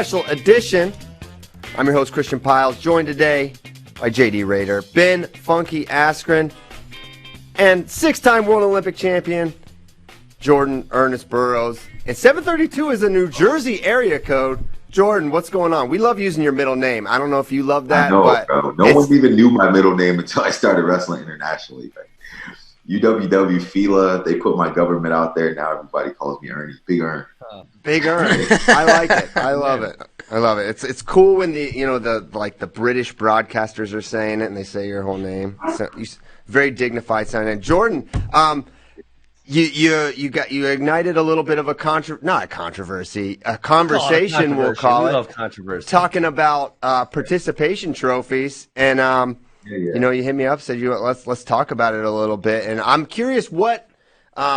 Special edition. I'm your host, Christian Piles, joined today by JD Rader, Ben Funky Askren, and six-time World Olympic champion, Jordan Ernest Burroughs. And 732 is a New Jersey area code. Jordan, what's going on? We love using your middle name. I don't know if you love that. I know, but bro. No one even knew my middle name until I started wrestling internationally. UWW FILA, they put my government out there. Now everybody calls me Ernie. Big Ern. Big Ern. I like it. I love it. I love it. It's cool when the British broadcasters are saying it and they say your whole name. So, very dignified sounding. And Jordan, you ignited a little bit of a conversation. We'll call it. We love controversy. Talking about participation trophies, and you hit me up, said let's talk about it a little bit, and I'm curious what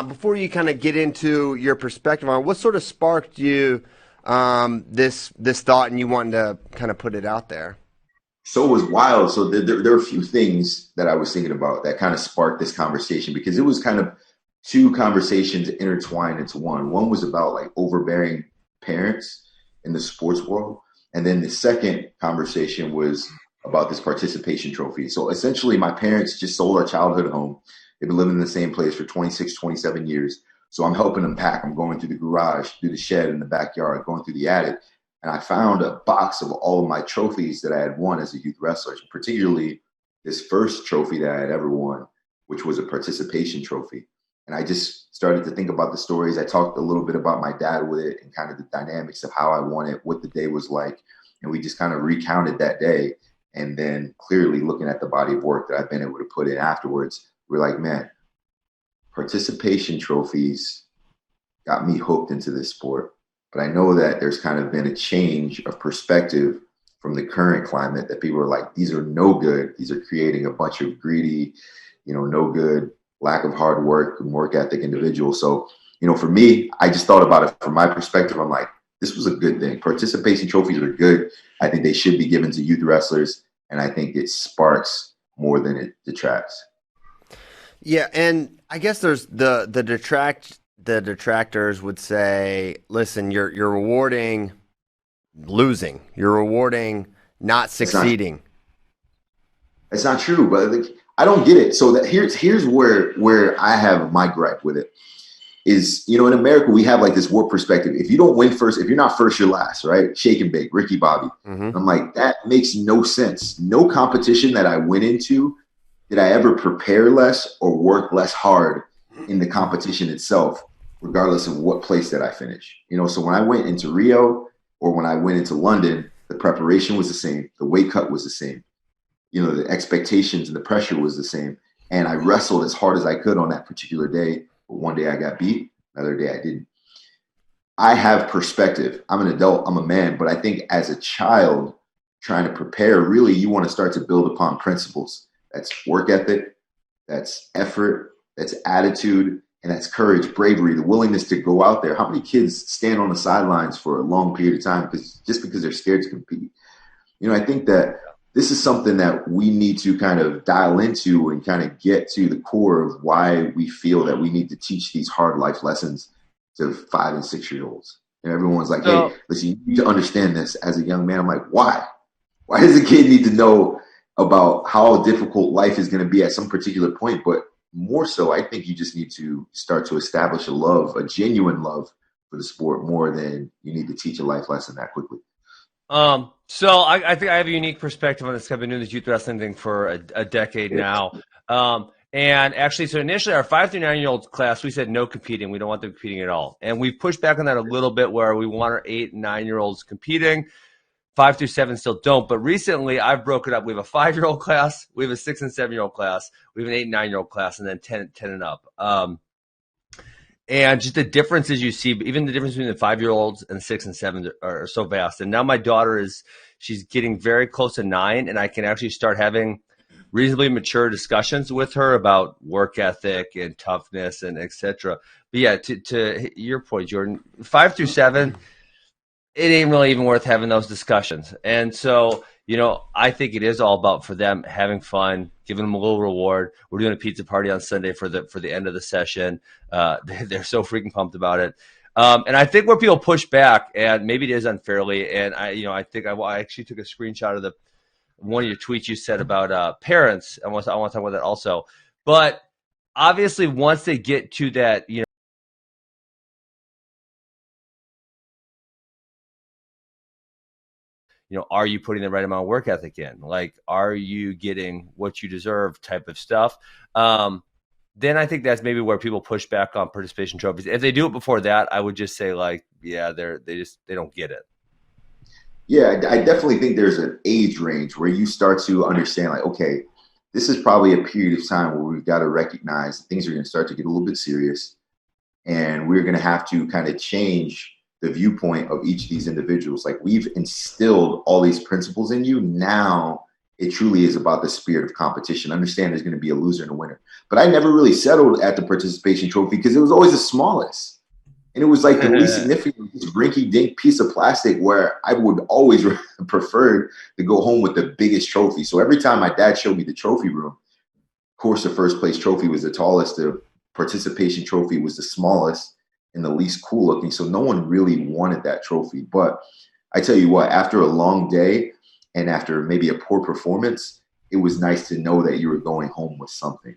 before you kind of get into your perspective on what sort of sparked you this thought and you wanted to kind of put it out there. So it was wild. So there were a few things that I was thinking about that kind of sparked this conversation, because it was kind of two conversations intertwined into one. One was about like overbearing parents in the sports world, and then the second conversation was about this participation trophy. So essentially my parents just sold our childhood home. They've been living in the same place for 26, 27 years. So I'm helping them pack. I'm going through the garage, through the shed in the backyard, going through the attic. And I found a box of all of my trophies that I had won as a youth wrestler, particularly this first trophy that I had ever won, which was a participation trophy. And I just started to think about the stories. I talked a little bit about my dad with it and kind of the dynamics of how I won it, what the day was like. And we just kind of recounted that day. And then clearly looking at the body of work that I've been able to put in afterwards, we're like, man, participation trophies got me hooked into this sport. But I know that there's kind of been a change of perspective from the current climate that people are like, these are no good. These are creating a bunch of greedy, no good, lack of hard work and work ethic individuals. So, for me, I just thought about it from my perspective. I'm like, this was a good thing. Participation trophies are good. I think they should be given to youth wrestlers. And I think it sparks more than it detracts. Yeah, and I guess there's the detractors would say, listen, you're rewarding losing. You're rewarding not succeeding. It's not true, but I don't get it. So that here's where I have my gripe with it is, in America, we have like this warped perspective. If you don't win first, if you're not first, you're last, right? Shake and bake, Ricky Bobby. Mm-hmm. I'm like, that makes no sense. No competition that I went into did I ever prepare less or work less hard in the competition itself, regardless of what place that I finish. So when I went into Rio or when I went into London, the preparation was the same. The weight cut was the same. The expectations and the pressure was the same. And I wrestled as hard as I could on that particular day. But one day I got beat, another day I didn't. I have perspective. I'm an adult, I'm a man, but I think as a child trying to prepare, really you want to start to build upon principles. That's work ethic, that's effort, that's attitude, and that's courage, bravery, the willingness to go out there. How many kids stand on the sidelines for a long period of time because they're scared to compete? I think that this is something that we need to kind of dial into and kind of get to the core of why we feel that we need to teach these hard life lessons to 5 and 6 year olds. And everyone's like, hey, listen, you need to understand this as a young man. I'm like, why? Why does a kid need to know about how difficult life is going to be at some particular point? But more so, I think you just need to start to establish a genuine love for the sport more than you need to teach a life lesson that quickly. So I think I have a unique perspective on this. I've been doing this youth wrestling thing for a decade now. And actually, so initially our 5 through 9-year-old class, we said no competing. We don't want them competing at all. And we've pushed back on that a little bit where we want our 8 and 9-year-olds competing. 5 through 7 still don't. But recently I've broken it up. We have a 5-year-old class. We have a 6 and 7-year-old class. We have an 8 and 9-year-old class, and then 10 and up. And just the differences you see, even the difference between the 5-year-olds and 6 and 7 are so vast. And now my daughter she's getting very close to 9, and I can actually start having reasonably mature discussions with her about work ethic and toughness and et cetera. But yeah, to your point, Jordan, 5 through 7, it ain't really even worth having those discussions. And so, I think it is all about for them having fun, giving them a little reward. We're doing a pizza party on Sunday for the end of the session. They're so freaking pumped about it. And I think where people push back, and maybe it is unfairly, and I think I actually took a screenshot of one of your tweets you said about parents. I want to talk about that also. But obviously, once they get to that, are you putting the right amount of work ethic in? Like, are you getting what you deserve type of stuff? Then I think that's maybe where people push back on participation trophies. If they do it before that, I would just say like, yeah, they don't get it. Yeah, I definitely think there's an age range where you start to understand, like, okay, this is probably a period of time where we've got to recognize that things are going to start to get a little bit serious, and we're going to have to kind of change the viewpoint of each of these individuals. Like, we've instilled all these principles in you. Now it truly is about the spirit of competition. Understand there's going to be a loser and a winner. But I never really settled at the participation trophy because it was always the smallest. And it was like the least significant rinky-dink piece of plastic where I would always prefer to go home with the biggest trophy. So every time my dad showed me the trophy room, of course, the first place trophy was the tallest. The participation trophy was the smallest and the least cool looking. So no one really wanted that trophy. But I tell you what, after a long day and after maybe a poor performance, it was nice to know that you were going home with something.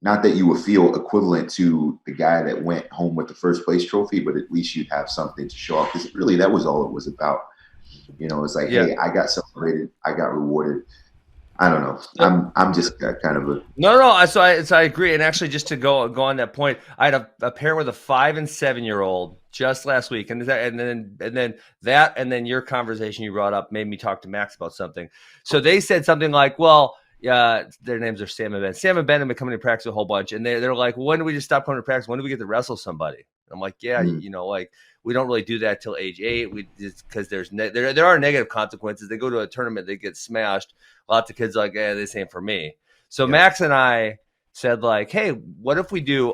Not that you would feel equivalent to the guy that went home with the first place trophy, but at least you'd have something to show off. Because really, that was all it was about. It's like, hey, I got celebrated, I got rewarded. I don't know. I'm just kind of a no. So I agree. And actually, just to go on that point, I had a parent with a 5 and 7 year old just last week, and then your conversation you brought up made me talk to Max about something. So they said something like, well. Yeah, their names are Sam and Ben. Sam and Ben have been coming to practice a whole bunch, and they're like, when do we just stop coming to practice? When do we get to wrestle somebody? And I'm like, yeah, like we don't really do that till age 8. We just because there are negative consequences. They go to a tournament, they get smashed. Lots of kids are like, yeah, this ain't for me. So Max and I said like, hey, what if we do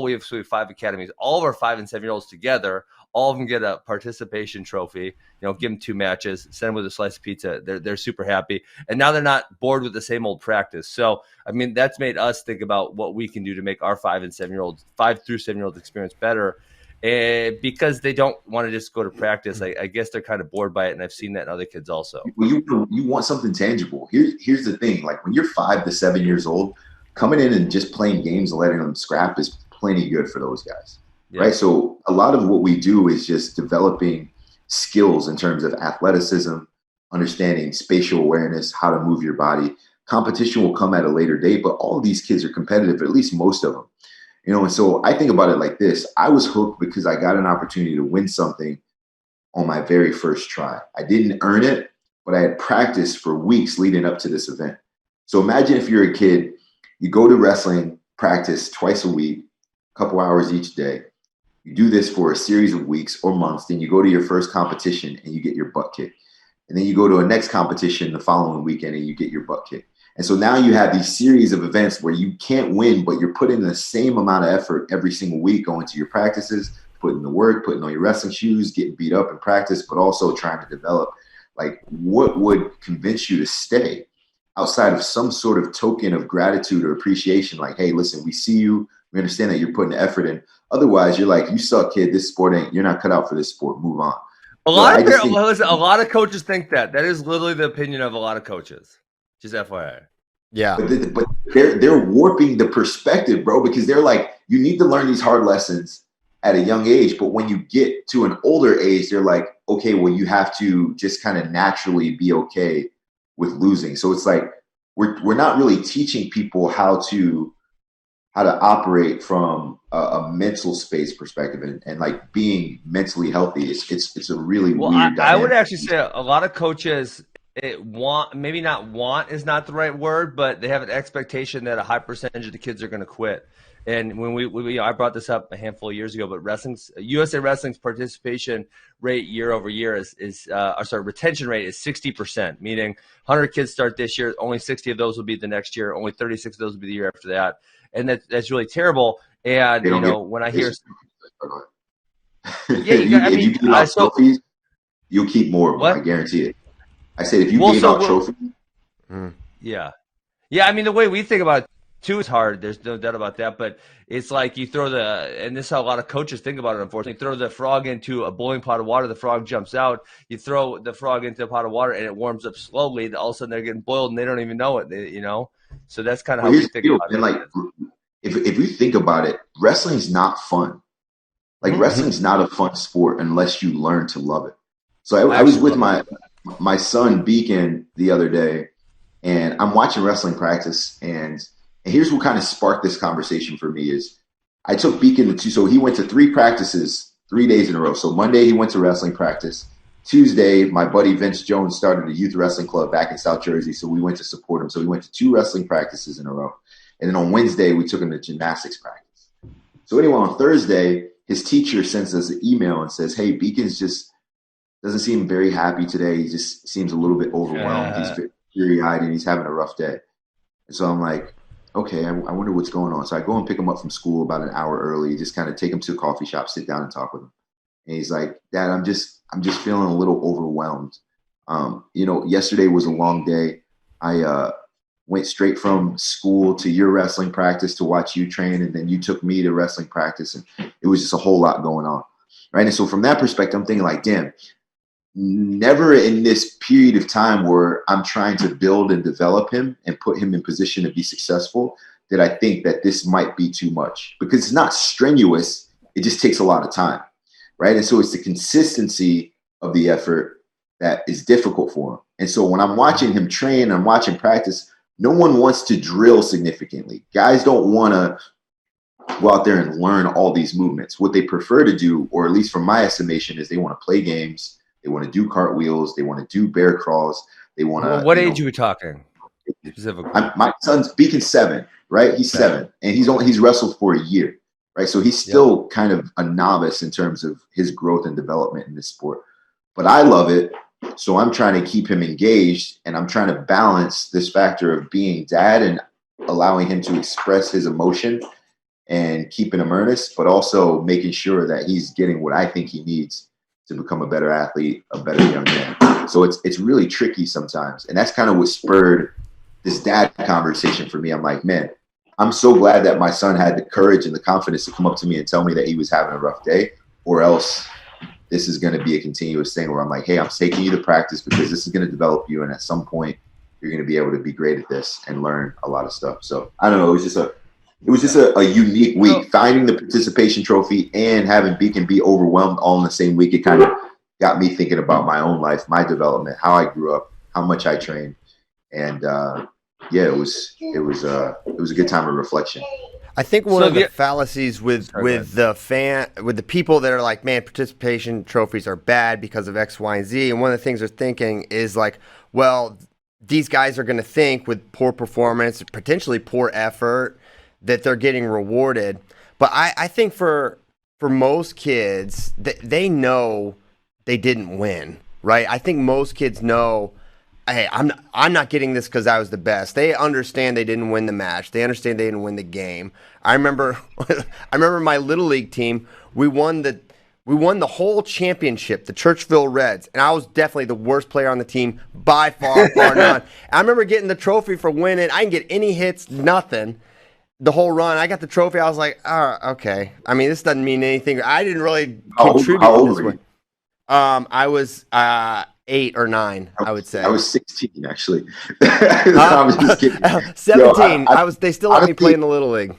we have 5 academies, all of our 5 and 7 year olds together. All of them get a participation trophy, give them 2 matches, send them with a slice of pizza. They're super happy. And now they're not bored with the same old practice. So, I mean, that's made us think about what we can do to make our 5 through 7 year olds experience better. Because they don't want to just go to practice. I guess they're kind of bored by it. And I've seen that in other kids also. Well, you want something tangible. Here's the thing. Like when you're 5 to 7 years old, coming in and just playing games and letting them scrap is plenty good for those guys. Yeah. Right. So a lot of what we do is just developing skills in terms of athleticism, understanding spatial awareness, how to move your body. Competition will come at a later date, but all of these kids are competitive, at least most of them. And so I think about it like this. I was hooked because I got an opportunity to win something on my very first try. I didn't earn it, but I had practiced for weeks leading up to this event. So imagine if you're a kid, you go to wrestling practice twice a week, a couple hours each day. You do this for a series of weeks or months. Then you go to your first competition and you get your butt kicked. And then you go to a next competition the following weekend and you get your butt kicked. And so now you have these series of events where you can't win, but you're putting the same amount of effort every single week going to your practices, putting the work, putting on your wrestling shoes, getting beat up in practice, but also trying to develop. Like, what would convince you to stay outside of some sort of token of gratitude or appreciation? Like, hey, listen, we see you. We understand that you're putting the effort in. Otherwise, you're like, you suck, kid. This sport you're not cut out for this sport. Move on. A lot of coaches think that. That is literally the opinion of a lot of coaches. Just FYI. Yeah. But they're warping the perspective, bro, because they're like, you need to learn these hard lessons at a young age. But when you get to an older age, they're like, okay, well, you have to just kind of naturally be okay with losing. So it's like we're not really teaching people how to operate from a mental space perspective and like being mentally healthy. It's a really weird dynamic. I would actually say a lot of coaches maybe not want is not the right word, but they have an expectation that a high percentage of the kids are going to quit. And when I brought this up a handful of years ago, but USA Wrestling's participation rate year over year retention rate is 60%, meaning 100 kids start this year, only 60 of those will be the next year, only 36 of those will be the year after that. And that's really terrible. And when I hear, if you give out trophies, you'll keep more of them. I guarantee it. I said if you gave out trophies, yeah. I mean, the way we think about it, Two is hard. There's no doubt about that. But it's like you throw and this is how a lot of coaches think about it, unfortunately. You throw the frog into a boiling pot of water, the frog jumps out. You throw the frog into a pot of water and it warms up slowly. All of a sudden they're getting boiled and they don't even know it, So that's kind of Well, how we here's the think deal, about and it. like, if you think about it, wrestling's not fun. Like Mhm. wrestling's not a fun sport unless you learn to love it. So I I was actually with love it. my son Beacon the other day, and I'm watching wrestling practice, and here's what kind of sparked this conversation for me is I took Beacon to two, so he went to three practices 3 days in a row. So Monday he went to wrestling practice. Tuesday, my buddy Vince Jones started a youth wrestling club back in South Jersey, so we went to support him. So we went to two wrestling practices in a row, and then on Wednesday we took him to gymnastics practice. So anyway, on Thursday, his teacher sends us an email and says, "Hey, Beacon's just doesn't seem very happy today. He just seems a little bit overwhelmed. He's teary-eyed and he's having a rough day." And so I'm like, okay, I wonder what's going on. So I go and pick him up from school about an hour early, just kind of take him to a coffee shop, sit down and talk with him. And he's like, "Dad, I'm just feeling a little overwhelmed. Yesterday was a long day. I went straight from school to your wrestling practice to watch you train, and then you took me to wrestling practice, and it was just a whole lot going on." Right. And so from that perspective, I'm thinking like, damn, never in this period of time where I'm trying to build and develop him and put him in position to be successful did I think that this might be too much, because it's not strenuous. It just takes a lot of time. Right. And so it's the consistency of the effort that is difficult for him. And so when I'm watching him train, I'm watching practice, no one wants to drill significantly. Guys don't want to go out there and learn all these movements. What they prefer to do, or at least from my estimation, is they want to play games. They want to do cartwheels. They want to do bear crawls. They want Well, to, what age are we talking specifically? my son's Beacon's 7, right? He's 7, and he's wrestled for a year, right? So he's still kind of a novice in terms of his growth and development in this sport. But I love it, so I'm trying to keep him engaged, and I'm trying to balance this factor of being dad and allowing him to express his emotion and keeping him earnest, but also making sure that he's getting what I think he needs to become a better athlete, a better young man. So it's really tricky sometimes. And that's kind of what spurred this dad conversation for me. I'm like, man, I'm so glad that my son had the courage and the confidence to come up to me and tell me that he was having a rough day, or else this is going to be a continuous thing where I'm like, hey, I'm taking you to practice because this is going to develop you. And at some point, you're going to be able to be great at this and learn a lot of stuff. So I don't know. It was just a unique week. Finding the participation trophy and having Beacon be overwhelmed all in the same week, it kind of got me thinking about my own life, my development, how I grew up, how much I trained. And it was a good time of reflection. I think one of the fallacies with the people that are like, man, participation trophies are bad because of X, Y, and Z. And one of the things they're thinking is like, well, these guys are going to think with poor performance, potentially poor effort, that they're getting rewarded. But I think for most kids, they know they didn't win, right? I think most kids know, hey, I'm not getting this because I was the best. They understand they didn't win the match. They understand they didn't win the game. I remember my little league team. We won the whole championship, the Churchville Reds, and I was definitely the worst player on the team by far, bar none. I remember getting the trophy for winning. I didn't get any hits, nothing. The whole run, I got the trophy. I was like, oh, okay. I mean, this doesn't mean anything. I didn't really contribute how old this were way. you? I was 8 or 9, I would say. I was 16, actually. I was just kidding. 17. They still let me play in the Little League.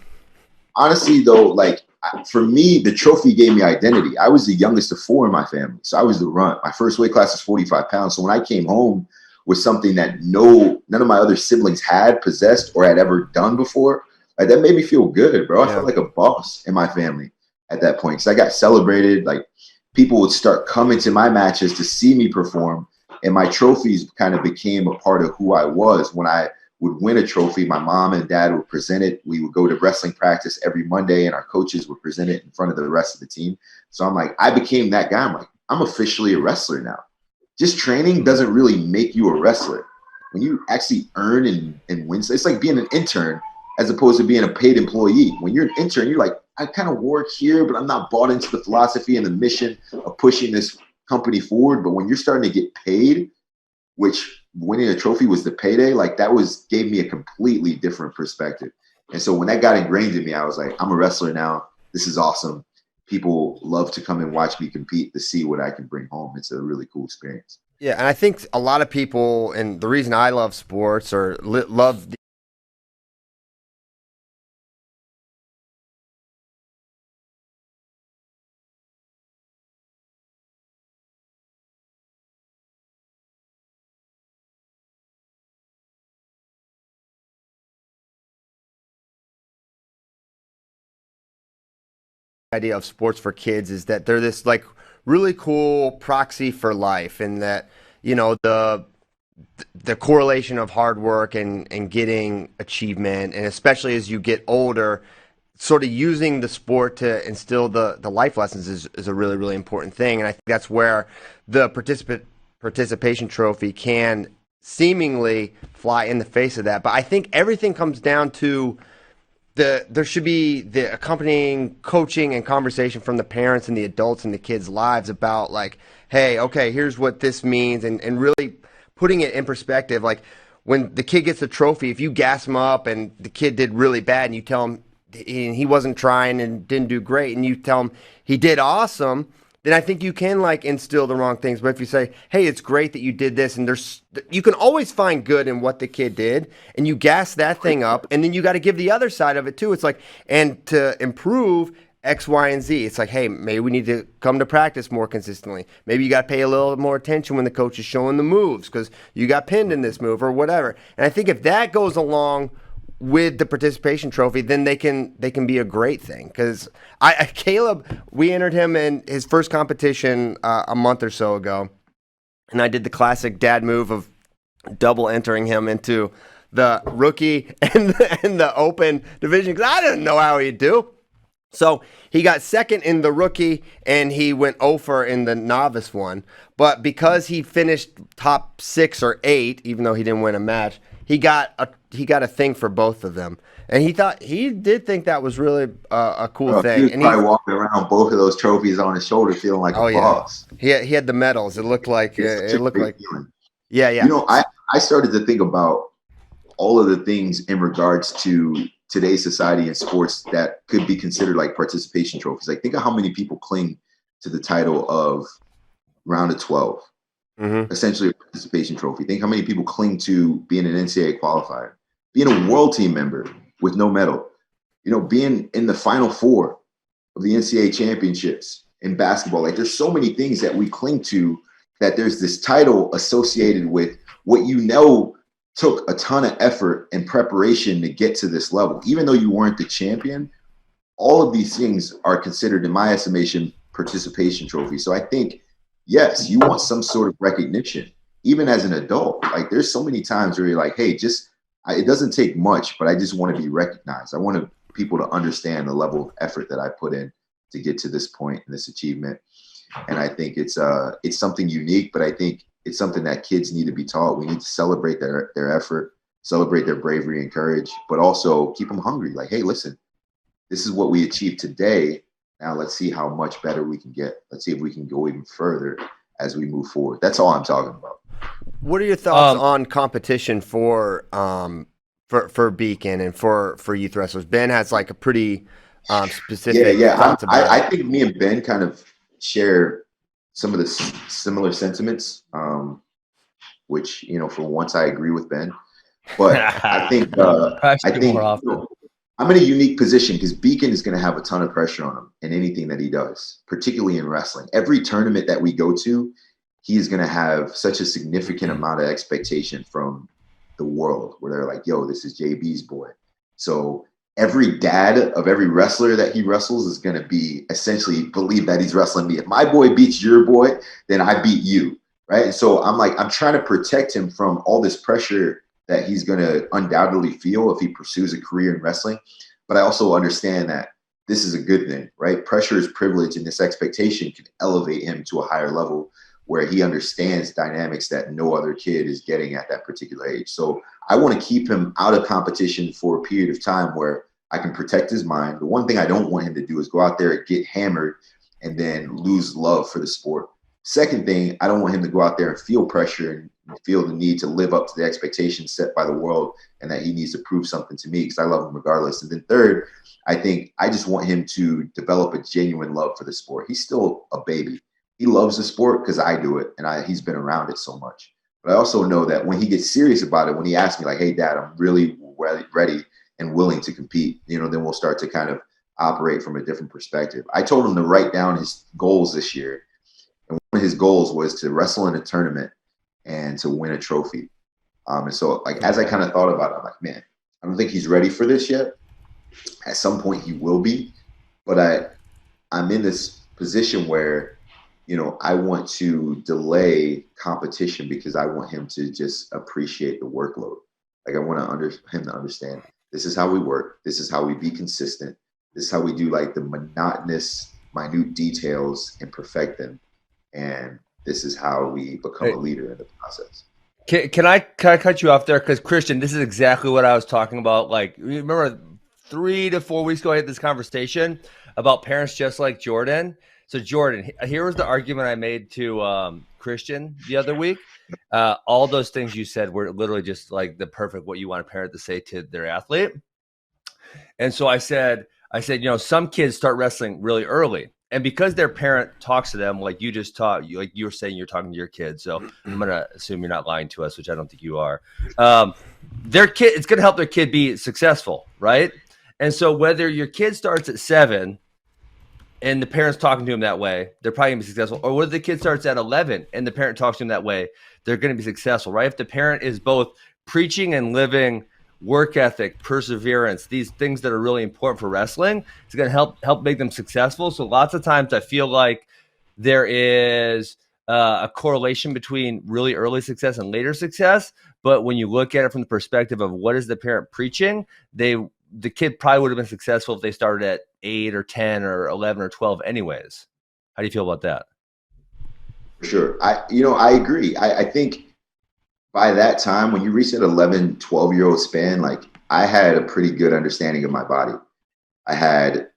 Honestly, though, like for me, the trophy gave me identity. I was the youngest of 4 in my family, so I was the runt. My first weight class was 45 pounds. So when I came home with something that none of my other siblings had possessed or had ever done before, like that made me feel good, bro. I felt like a boss in my family at that point. So I got celebrated. Like people would start coming to my matches to see me perform, and my trophies kind of became a part of who I was. When I would win a trophy, my mom and dad would present it. We would go to wrestling practice every Monday, and our coaches would present it in front of the rest of the team. So I'm like, I became that guy. I'm like, I'm officially a wrestler now. Just training doesn't really make you a wrestler. When you actually earn and win, so it's like being an intern as opposed to being a paid employee. When you're an intern, you're like, I kind of work here, but I'm not bought into the philosophy and the mission of pushing this company forward. But when you're starting to get paid, which winning a trophy was the payday, like that gave me a completely different perspective. And so when that got ingrained in me, I was like, I'm a wrestler now. This is awesome. People love to come and watch me compete to see what I can bring home. It's a really cool experience. Yeah, and I think a lot of people, and the reason I love sports or love idea of sports for kids is that they're this like really cool proxy for life, and that the correlation of hard work and getting achievement, and especially as you get older, sort of using the sport to instill the life lessons is a really, really important thing. And I think that's where the participation trophy can seemingly fly in the face of that. But I think everything comes down to there should be the accompanying coaching and conversation from the parents and the adults in the kids' lives about like, hey, okay, here's what this means, and really putting it in perspective. Like when the kid gets a trophy, if you gas him up and the kid did really bad and you tell him he wasn't trying and didn't do great, and you tell him he did awesome, then I think you can like instill the wrong things. But if you say, hey, it's great that you did this, and you can always find good in what the kid did, and you gas that thing up, and then you got to give the other side of it too. It's like, and to improve X, Y, and Z, it's like, hey, maybe we need to come to practice more consistently. Maybe you got to pay a little more attention when the coach is showing the moves because you got pinned in this move or whatever. And I think if that goes along with the participation trophy, then they can be a great thing. Because Caleb, we entered him in his first competition a month or so ago, and I did the classic dad move of double entering him into the rookie and the open division because I didn't know how he'd do. So he got second in the rookie, and he went over in the novice one. But because he finished top 6 or 8, even though he didn't win a match, he got a thing for both of them. And he did think that was really a cool thing. He was and probably walking around both of those trophies on his shoulder, feeling like a boss. He had the medals. It looked like feeling. Yeah. You know, I started to think about all of the things in regards to today's society and sports that could be considered like participation trophies. Like, think of how many people cling to the title of round of 12, essentially a participation trophy. Think how many people cling to being an NCAA qualifier, being a world team member with no medal, being in the Final Four of the NCAA championships in basketball. Like, there's so many things that we cling to that there's this title associated with what took a ton of effort and preparation to get to this level. Even though you weren't the champion, all of these things are considered, in my estimation, participation trophies. So I think, yes, you want some sort of recognition, even as an adult. Like, there's so many times where you're like, hey, it doesn't take much, but I just want to be recognized. I want people to understand the level of effort that I put in to get to this point and this achievement. And I think it's something unique, but I think it's something that kids need to be taught. We need to celebrate their effort, celebrate their bravery and courage, but also keep them hungry. Like, hey, listen, this is what we achieved today. Now let's see how much better we can get. Let's see if we can go even further as we move forward. That's all I'm talking about. What are your thoughts on competition for Beacon and for youth wrestlers? Ben has like a pretty specific thoughts about it. I think me and Ben kind of share some of the similar sentiments, which, for once I agree with Ben. But I think I'm in a unique position because Beacon is going to have a ton of pressure on him in anything that he does, particularly in wrestling. Every tournament that we go to, he is going to have such a significant amount of expectation from the world where they're like, yo, this is JB's boy. So every dad of every wrestler that he wrestles is going to be essentially believe that he's wrestling me. If my boy beats your boy, then I beat you, right? So I'm trying to protect him from all this pressure that he's going to undoubtedly feel if he pursues a career in wrestling. But I also understand that this is a good thing, right? Pressure is privilege, and this expectation can elevate him to a higher level where he understands dynamics that no other kid is getting at that particular age. So I want to keep him out of competition for a period of time where I can protect his mind. The one thing I don't want him to do is go out there and get hammered and then lose love for the sport. Second thing, I don't want him to go out there and feel pressure and feel the need to live up to the expectations set by the world and that he needs to prove something to me because I love him regardless. And then third, I think I just want him to develop a genuine love for the sport. He's still a baby. He loves the sport because I do it and he's been around it so much. But I also know that when he gets serious about it, when he asks me like, hey, Dad, I'm really ready and willing to compete, then we'll start to kind of operate from a different perspective. I told him to write down his goals this year. And one of his goals was to wrestle in a tournament and to win a trophy. And so, like, as I kind of thought about it, I'm like, man, I don't think he's ready for this yet. At some point, he will be. But I'm in this position where, I want to delay competition because I want him to just appreciate the workload. Like, I want him to understand this is how we work. This is how we be consistent. This is how we do, like, the monotonous, minute details and perfect them. And this is how we become a leader in the process. Can I cut you off there? Because Christian, this is exactly what I was talking about. Like, remember 3 to 4 weeks ago, I had this conversation about parents just like Jordan. So Jordan, here was the argument I made to Christian the other week. All those things you said were literally just like the perfect what you want a parent to say to their athlete. And so I said, some kids start wrestling really early. And because their parent talks to them, like you just taught, like you were saying, you're talking to your kids. So I'm going to assume you're not lying to us, which I don't think you are. Their kid, it's going to help their kid be successful, right? And so whether your kid starts at 7 and the parent's talking to him that way, they're probably going to be successful. Or whether the kid starts at 11 and the parent talks to him that way, they're going to be successful, right? If the parent is both preaching and living work ethic, perseverance, these things that are really important for wrestling, it's going to help make them successful. So lots of times I feel like there is a correlation between really early success and later success. But when you look at it from the perspective of what is the parent preaching, the kid probably would have been successful if they started at 8 or 10 or 11 or 12 anyways. How do you feel about that? For sure. I agree. I think by that time, when you reach that 11, 12-year-old span, like I had a pretty good understanding of my body. I had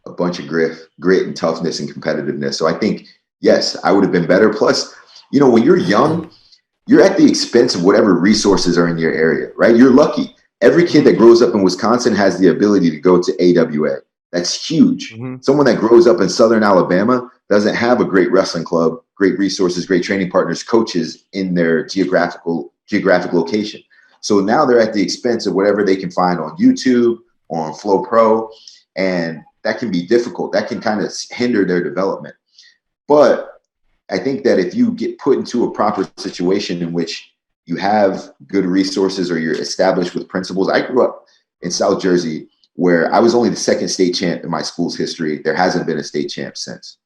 a bunch of grit and toughness and competitiveness. So I think, yes, I would have been better. Plus, when you're young, you're at the expense of whatever resources are in your area, right? You're lucky. Every kid that grows up in Wisconsin has the ability to go to AWA. That's huge. Mm-hmm. Someone that grows up in Southern Alabama doesn't have a great wrestling club, great resources, great training partners, coaches in their geographic location. So now they're at the expense of whatever they can find on YouTube or on Flow Pro. And that can be difficult. That can kind of hinder their development. But I think that if you get put into a proper situation in which you have good resources or you're established with principles. I grew up in South Jersey where I was only the second state champ in my school's history. There hasn't been a state champ since.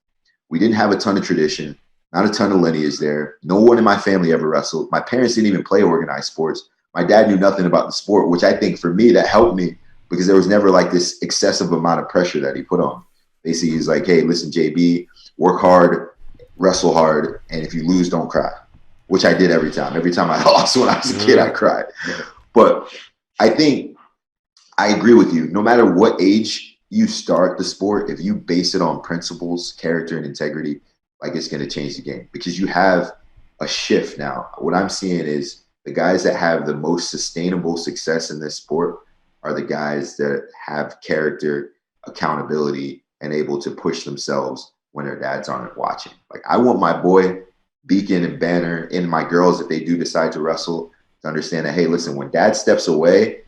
We didn't have a ton of tradition, not a ton of lineage there. No one in my family ever wrestled. My parents didn't even play organized sports. My dad knew nothing about the sport, which I think for me, that helped me because there was never like this excessive amount of pressure that he put on. Basically, he's like, hey, listen, JB, work hard, wrestle hard, and if you lose, don't cry, which I did every time. Every time I lost when I was a kid, I cried. But I think I agree with you. No matter what age you start the sport, if you base it on principles, character, and integrity, like it's going to change the game because you have a shift now. What I'm seeing is the guys that have the most sustainable success in this sport are the guys that have character, accountability, and able to push themselves when their dads aren't watching. Like I want my boy Beacon and Banner and my girls, if they do decide to wrestle, to understand that, hey, listen, when dad steps away,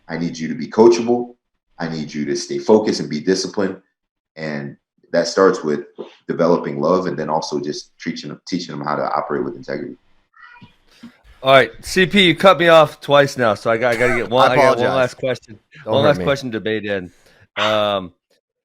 I need you to be coachable. I need you to stay focused and be disciplined. And that starts with developing love and then also just teaching them how to operate with integrity. All right, CP, you cut me off twice now, so I got to get one. I got one last question. One last question to debate in.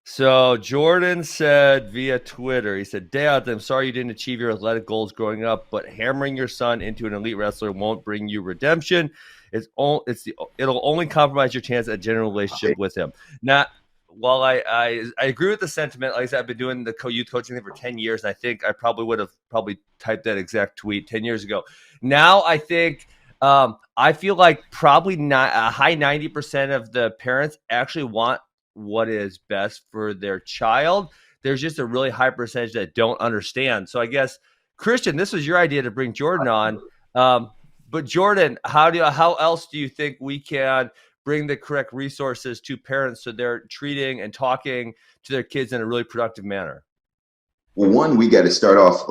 So Jordan said via Twitter, he said, Dad, I'm sorry you didn't achieve your athletic goals growing up, but hammering your son into an elite wrestler won't bring you redemption. It'll only compromise your chance at a genuine relationship with him. While I agree with the sentiment, like I said, I've been doing the youth coaching thing for 10 years, and I think I probably would have typed that exact tweet 10 years ago. Now I think I feel like probably not a high 90% of the parents actually want what is best for their child. there's just a really high percentage that don't understand. So I guess, Christian, this was your idea to bring Jordan on. But Jordan, how else do you think we can bring the correct resources to parents so they're treating and talking to their kids in a really productive manner? Well, one, we got to start off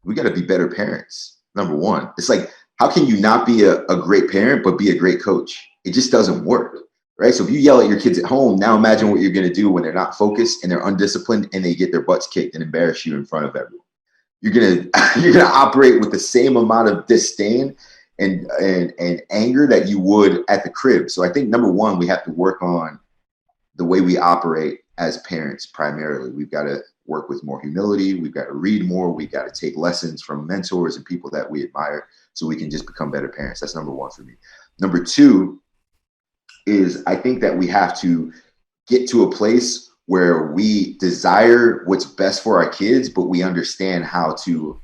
we got to be better parents. Number one, it's like, how can you not be a great parent but be a great coach? It just doesn't work, right? So if you yell at your kids at home, now imagine what you're going to do when they're not focused and they're undisciplined and they get their butts kicked and embarrass you in front of everyone. You're gonna operate with the same amount of disdain and anger that you would at the crib. So I think number one, we have to work on the way we operate as parents. Primarily, we've got to work with more humility. We've got to read more. We've got to take lessons from mentors and people that we admire, so we can just become better parents. That's number one for me. Number two is, I think that we have to get to a place where we desire what's best for our kids, but we understand how to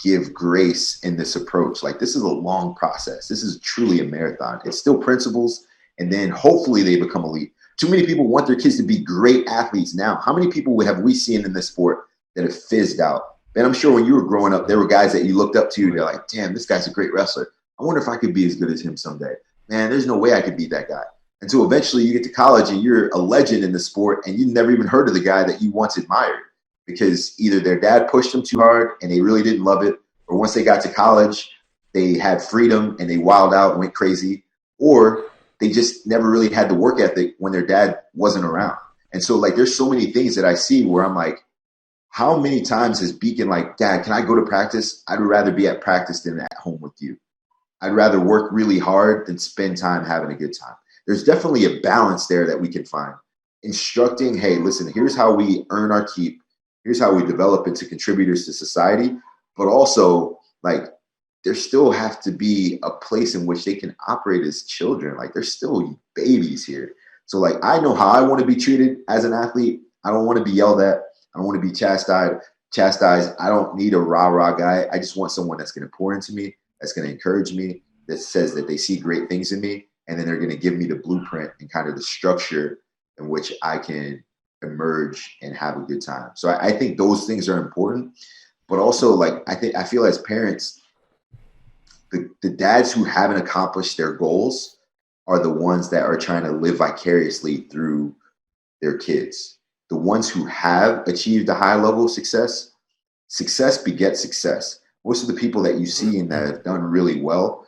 give grace in this approach. Like, this is a long process. This is truly a marathon. It's still principles, and then hopefully they become elite. Too many people want their kids to be great athletes now. How many people have we seen in this sport that have fizzed out? And I'm sure when you were growing up, there were guys that you looked up to. They're like, damn, this guy's a great wrestler. I wonder if I could be as good as him someday. Man, there's no way I could beat that guy. Until eventually you get to college and you're a legend in the sport and you've never even heard of the guy that you once admired, because either their dad pushed them too hard and they really didn't love it, or once they got to college, they had freedom and they wilded out and went crazy, or they just never really had the work ethic when their dad wasn't around. And so, like, there's so many things that I see where I'm like, how many times has Beacon like, Dad, can I go to practice? I'd rather be at practice than at home with you. I'd rather work really hard than spend time having a good time. There's definitely a balance there that we can find. Instructing, hey, listen, here's how we earn our keep. Here's how we develop into contributors to society. But also, like, there still have to be a place in which they can operate as children. Like, they're still babies here. So, like, I know how I want to be treated as an athlete. I don't want to be yelled at. I don't want to be chastised. I don't need a rah-rah guy. I just want someone that's going to pour into me, that's going to encourage me, that says that they see great things in me. And then they're going to give me the blueprint and kind of the structure in which I can emerge and have a good time. So I think those things are important. But also, like, I feel as parents, the dads who haven't accomplished their goals are the ones that are trying to live vicariously through their kids. The ones who have achieved a high level of success begets success. Most of the people that you see and that have done really well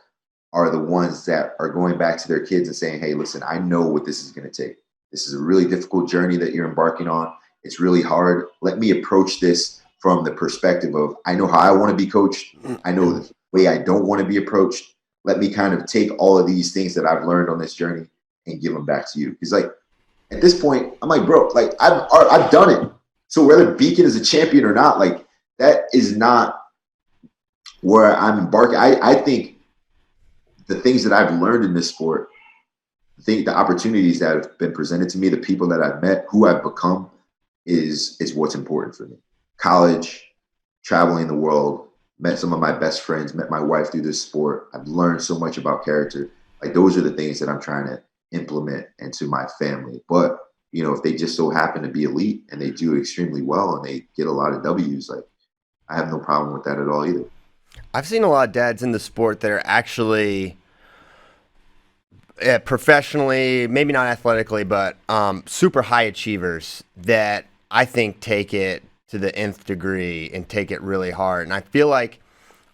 are the ones that are going back to their kids and saying, hey, listen, I know what this is going to take. This is a really difficult journey that you're embarking on. It's really hard. Let me approach this from the perspective of, I know how I want to be coached. I know the way I don't want to be approached. Let me kind of take all of these things that I've learned on this journey and give them back to you. Because, like, at this point, I'm like, bro, like, I've done it. So whether Beacon is a champion or not, like, that is not where I'm embarking. I think the things that I've learned in this sport, the opportunities that have been presented to me, the people that I've met, who I've become, is what's important for me. College, traveling the world, met some of my best friends, met my wife through this sport. I've learned so much about character. Like, those are the things that I'm trying to implement into my family. But, you know, if they just so happen to be elite and they do extremely well and they get a lot of W's, like, I have no problem with that at all either. I've seen a lot of dads in the sport that are actually professionally, maybe not athletically, but super high achievers that I think take it to the nth degree and take it really hard. And I feel like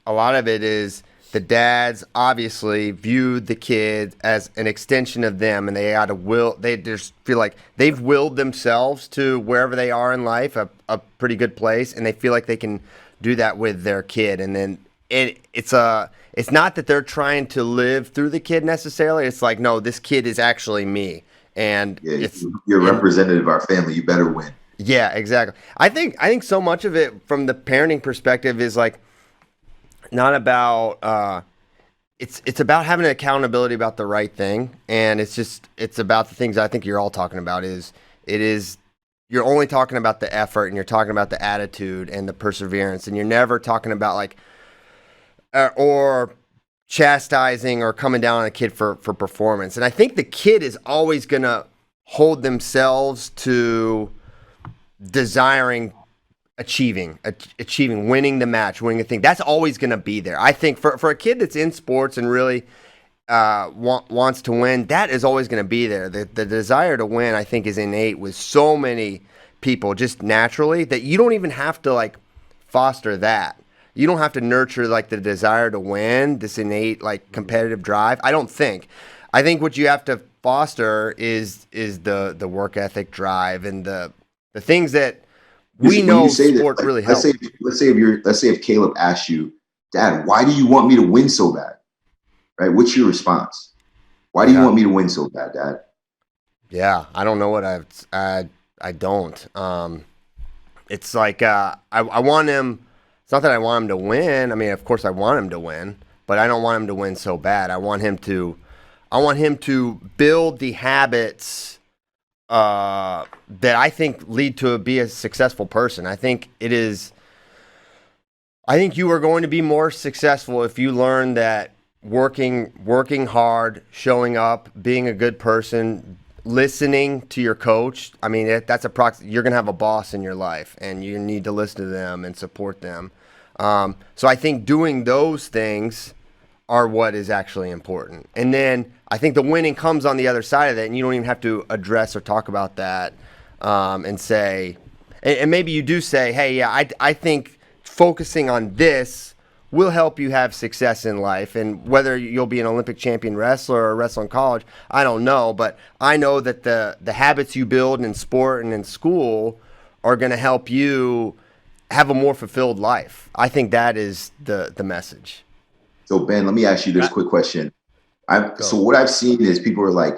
a lot of it is the dads obviously view the kid as an extension of them, and they just feel like they've willed themselves to wherever they are in life, a pretty good place, and they feel like they can do that with their kid. And then it's not that they're trying to live through the kid necessarily. It's like, no, this kid is actually me. And you're representative of our family. You better win. Yeah, exactly. I think so much of it from the parenting perspective is like not about it's about having an accountability about the right thing, and it's about the things I think you're all talking about. You're only talking about the effort, and you're talking about the attitude and the perseverance, and you're never talking about like or chastising or coming down on a kid for performance. And I think the kid is always gonna hold themselves to desiring achieving, winning the match, winning a thing. That's always going to be there. I think for a kid that's in sports and really wants to win, that is always going to be there. The desire to win, I think, is innate with so many people just naturally that you don't even have to like foster that. You don't have to nurture like the desire to win, this innate like competitive drive. I don't think. I think what you have to foster is the work ethic, drive, and the things that we know sport really helps. Let's say if Caleb asked you, Dad, why do you want me to win so bad? Right? What's your response? Why do you want me to win so bad, Dad? Yeah, I don't know what I don't. It's like I want him. It's not that I want him to win. I mean, of course, I want him to win, but I don't want him to win so bad. I want him to build the habits that I think lead to be a successful person. I think you are going to be more successful if you learn that working hard, showing up, being a good person, listening to your coach. I mean, that's you're going to have a boss in your life, and you need to listen to them and support them. So I think doing those things are what is actually important. And then I think the winning comes on the other side of that, and you don't even have to address or talk about that and say, and maybe you do say, hey, yeah, I think focusing on this will help you have success in life. And whether you'll be an Olympic champion wrestler or wrestle in college, I don't know. But I know that the habits you build in sport and in school are going to help you have a more fulfilled life. I think that is the message. So, Ben, let me ask you this quick question. So what I've seen is people are like,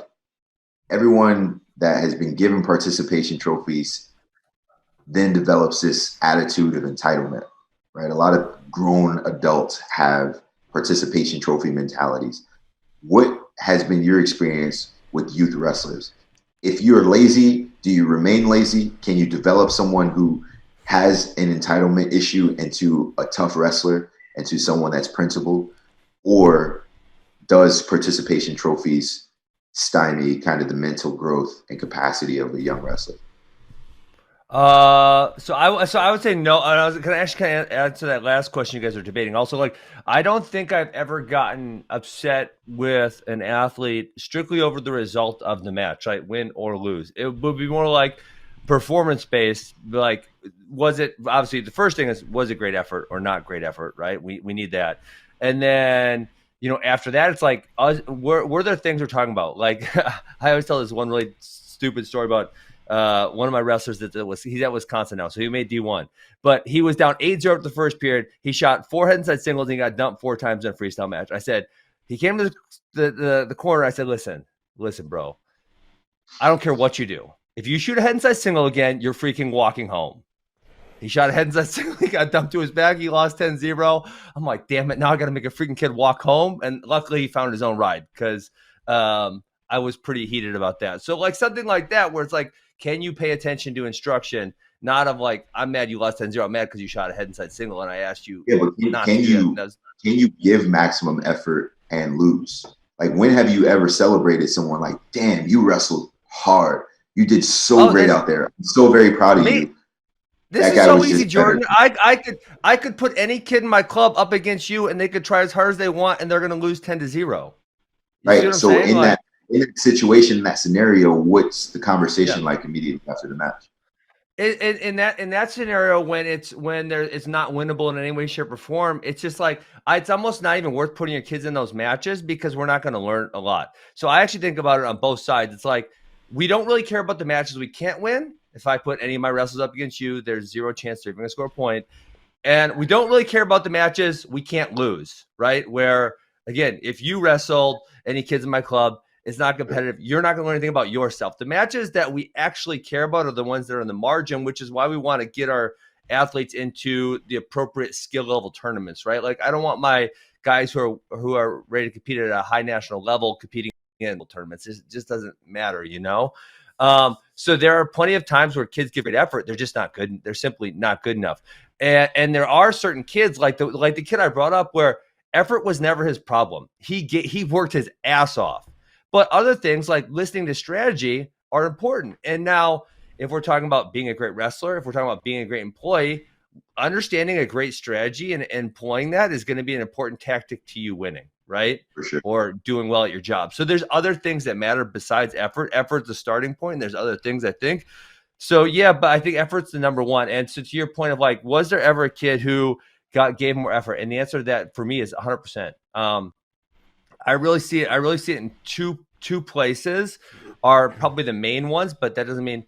everyone that has been given participation trophies then develops this attitude of entitlement, right? A lot of grown adults have participation trophy mentalities. What has been your experience with youth wrestlers? If you're lazy, do you remain lazy? Can you develop someone who has an entitlement issue into a tough wrestler, into someone that's principled? Or does participation trophies stymie kind of the mental growth and capacity of a young wrestler? So I would say no. And I was going to actually kind of answer that last question you guys are debating. Also, like, I don't think I've ever gotten upset with an athlete strictly over the result of the match, right? Win or lose. It would be more like performance based. Like, was it, obviously the first thing is, was it great effort or not great effort, right? We need that. And then, after that, it's like, were there things we're talking about? Like, I always tell this one really stupid story about one of my wrestlers he's at Wisconsin now, so he made D1, but he was down 8-0 at the first period. He shot 4 head inside singles and he got dumped 4 times in a freestyle match. I said, he came to the corner. I said, listen, bro, I don't care what you do. If you shoot a head inside single again, you're freaking walking home. He shot a head inside single. He got dumped to his back. He lost 10-0. I'm like, damn it. Now I got to make a freaking kid walk home. And luckily he found his own ride because I was pretty heated about that. So like something like that where it's like, can you pay attention to instruction? Not of like, I'm mad you lost 10-0. I'm mad because you shot a head inside single and I asked you. Yeah, but can you give maximum effort and lose? Like, when have you ever celebrated someone like, damn, you wrestled hard. You did so great out there. I'm so very proud of you. This is so easy, Jordan. I could put any kid in my club up against you and they could try as hard as they want and they're going to lose 10-0. Right. So in that situation, in that scenario, what's the conversation like immediately after the match? In that scenario, when it's not winnable in any way, shape, or form, it's just like it's almost not even worth putting your kids in those matches because we're not going to learn a lot. So I actually think about it on both sides. It's like we don't really care about the matches we can't win. If I put any of my wrestlers up against you, there's 0 chance they're even going to score a point. And we don't really care about the matches we can't lose, right? Where, again, if you wrestled any kids in my club, it's not competitive. You're not going to learn anything about yourself. The matches that we actually care about are the ones that are in the margin, which is why we want to get our athletes into the appropriate skill level tournaments, right? Like, I don't want my guys who are ready to compete at a high national level competing in tournaments. It just doesn't matter, So there are plenty of times where kids give great effort. They're just not good. They're simply not good enough. And there are certain kids like the kid I brought up where effort was never his problem. He worked his ass off. But other things like listening to strategy are important. And now if we're talking about being a great wrestler, if we're talking about being a great employee, understanding a great strategy and employing that is going to be an important tactic to you winning, right? For sure. Or doing well at your job. So there's other things that matter besides effort. Effort's the starting point. And there's other things, I think. So yeah, but I think effort's the number one. And so to your point of like, was there ever a kid who gave more effort? And the answer to that for me is 100%. I really see it in two places are probably the main ones, but that doesn't mean.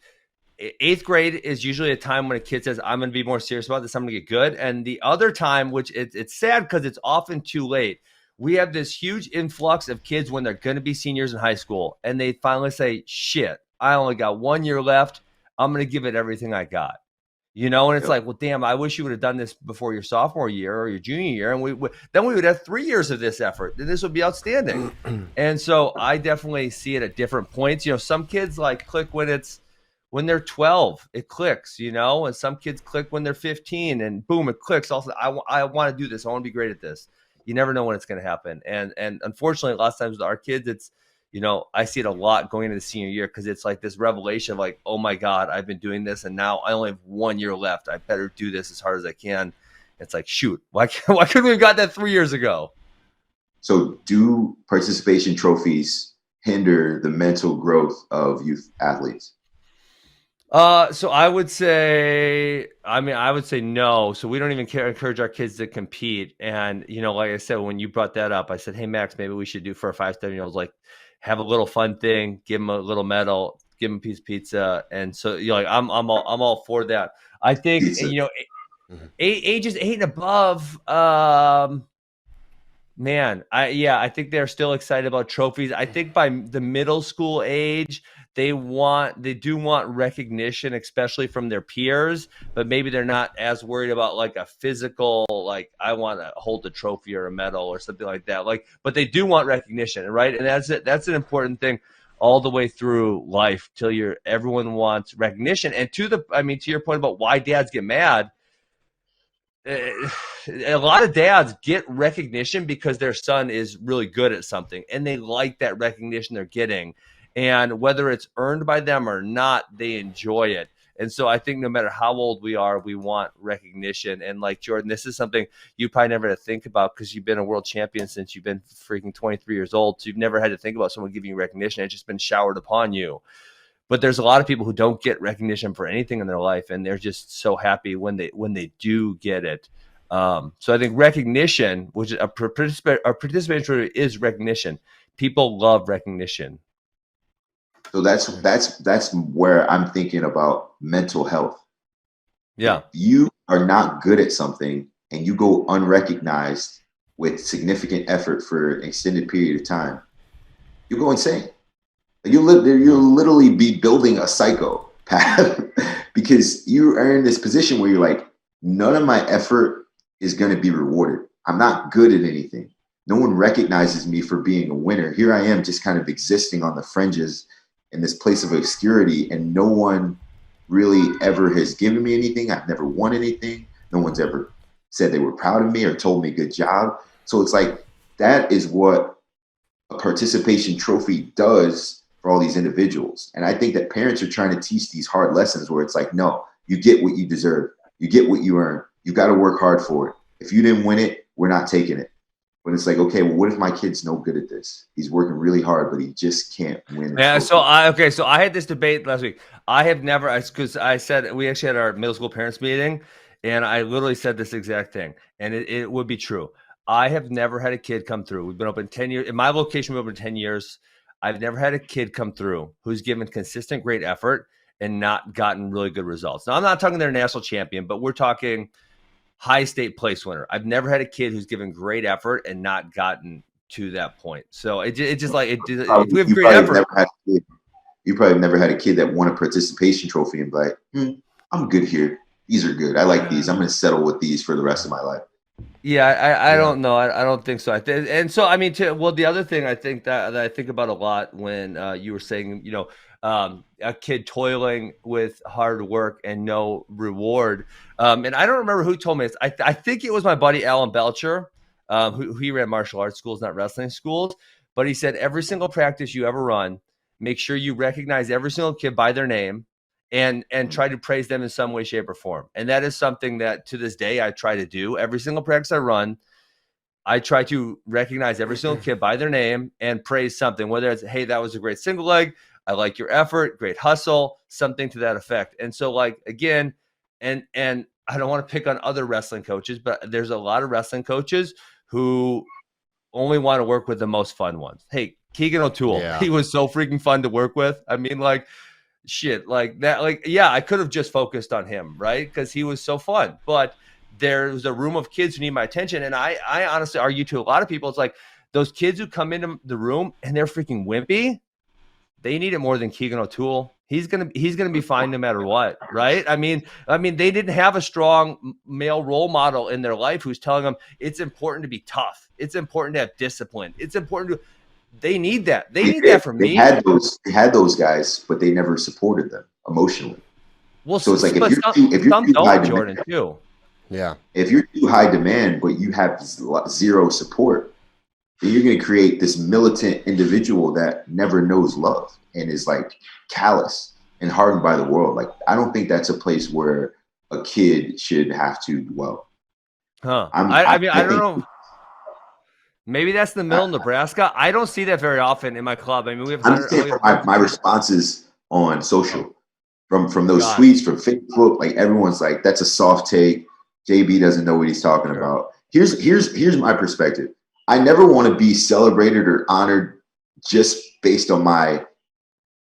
Eighth grade is usually a time when a kid says, I'm going to be more serious about this. I'm going to get good. And the other time, which it's sad because it's often too late, we have this huge influx of kids when they're going to be seniors in high school. And they finally say, shit, I only got 1 year left. I'm going to give it everything I got. And it's like, well, damn, I wish you would have done this before your sophomore year or your junior year. And then we would have 3 years of this effort. And this would be outstanding. And so I definitely see it at different points. Some kids like click when they're 12, it clicks, and some kids click when they're 15 and boom, it clicks. Also, I want to do this. I want to be great at this. You never know when it's going to happen. And unfortunately, a lot of times with our kids, it's, I see it a lot going into the senior year because it's like this revelation of like, oh my God, I've been doing this and now I only have 1 year left. I better do this as hard as I can. It's like, shoot, why couldn't we have got that 3 years ago? So do participation trophies hinder the mental growth of youth athletes? So I would say no. So we don't even encourage our kids to compete. And, like I said, when you brought that up, I said, hey, Max, maybe we should do for our 5-7-year-olds, like have a little fun thing, give them a little medal, give them a piece of pizza. And so, I'm all for that. I think, ages 8 and above, man, I think they're still excited about trophies. I think by the middle school age, they do want recognition, especially from their peers, but maybe they're not as worried about like a physical, like I want to hold a trophy or a medal or something like that. But they do want recognition, right? And that's an important thing all the way through life till everyone wants recognition. And to your point about why dads get mad, a lot of dads get recognition because their son is really good at something and they like that recognition they're getting. And whether it's earned by them or not, they enjoy it. And so I think no matter how old we are, we want recognition. And like Jordan, this is something you probably never had to think about because you've been a world champion since you've been freaking 23 years old. So you've never had to think about someone giving you recognition. It's just been showered upon you. But there's a lot of people who don't get recognition for anything in their life, and they're just so happy when they do get it. So I think recognition, which is a participation is recognition. People love recognition. So that's where I'm thinking about mental health. Yeah. If you are not good at something and you go unrecognized with significant effort for an extended period of time, you go insane. You'll literally be building a psychopath because you are in this position where you're like, none of my effort is going to be rewarded. I'm not good at anything. No one recognizes me for being a winner. Here I am just kind of existing on the fringes in this place of obscurity, and no one really ever has given me anything. I've never won anything. No one's ever said they were proud of me or told me good job. So it's like that is what a participation trophy does for all these individuals. And I think that parents are trying to teach these hard lessons where it's like, no, you get what you deserve. You get what you earn. You got to work hard for it. If you didn't win it, we're not taking it. But it's like, okay, well, what if my kid's no good at this? He's working really hard, but he just can't win. Yeah. So I had this debate last week. I have never, because I said, we actually had our middle school parents meeting and I literally said this exact thing. And it would be true. I have never had a kid come through. We've been open 10 years. In my location, we've been open 10 years. I've never had a kid come through who's given consistent great effort and not gotten really good results. Now, I'm not talking they're a national champion, but we're talking high state place winner. I've never had a kid who's given great effort and not gotten to that point. So it's just like if we have great effort. You probably never had a kid that won a participation trophy and be like, I'm good here. These are good. I like these. I'm going to settle with these for the rest of my life. Yeah, I don't know. I don't think so. And so, I mean, the other thing I think that I think about a lot when you were saying, a kid toiling with hard work and no reward. And I don't remember who told me this. I think it was my buddy Alan Belcher, who he ran martial arts schools, not wrestling schools. But he said every single practice you ever run, make sure you recognize every single kid by their name and try to praise them in some way, shape, or form. And that is something that to this day I try to do. Every single practice I run, I try to recognize every single kid by their name and praise something, whether it's, hey, that was a great single leg. I like your effort, great hustle, something to that effect. And so, like, again, and I don't want to pick on other wrestling coaches, but there's a lot of wrestling coaches who only want to work with the most fun ones. Hey, Keegan O'Toole, he was so freaking fun to work with. I mean, like, shit, like that, like, yeah, I could have just focused on him, right? Because he was so fun. But there's a room of kids who need my attention. And I honestly argue to a lot of people, it's like those kids who come into the room and they're freaking wimpy, they need it more than Keegan O'Toole. He's gonna be fine no matter what, right? I mean, they didn't have a strong male role model in their life who's telling them it's important to be tough. It's important to have discipline. It's important to. They need that. They need that from me. They had those guys, but they never supported them emotionally. Well, so it's like if you're too high Jordan demand, too. Yeah. If you're too high demand, but you have zero support, then you're going to create this militant individual that never knows love and is like callous and hardened by the world. Like, I don't think that's a place where a kid should have to dwell. Huh. I mean, I don't know. Maybe that's the middle of Nebraska. I don't see that very often in my club. I mean, we have my responses on social from those tweets from Facebook. Like, everyone's like, "That's a soft take. JB doesn't know what he's talking about." Here's my perspective. I never want to be celebrated or honored just based on my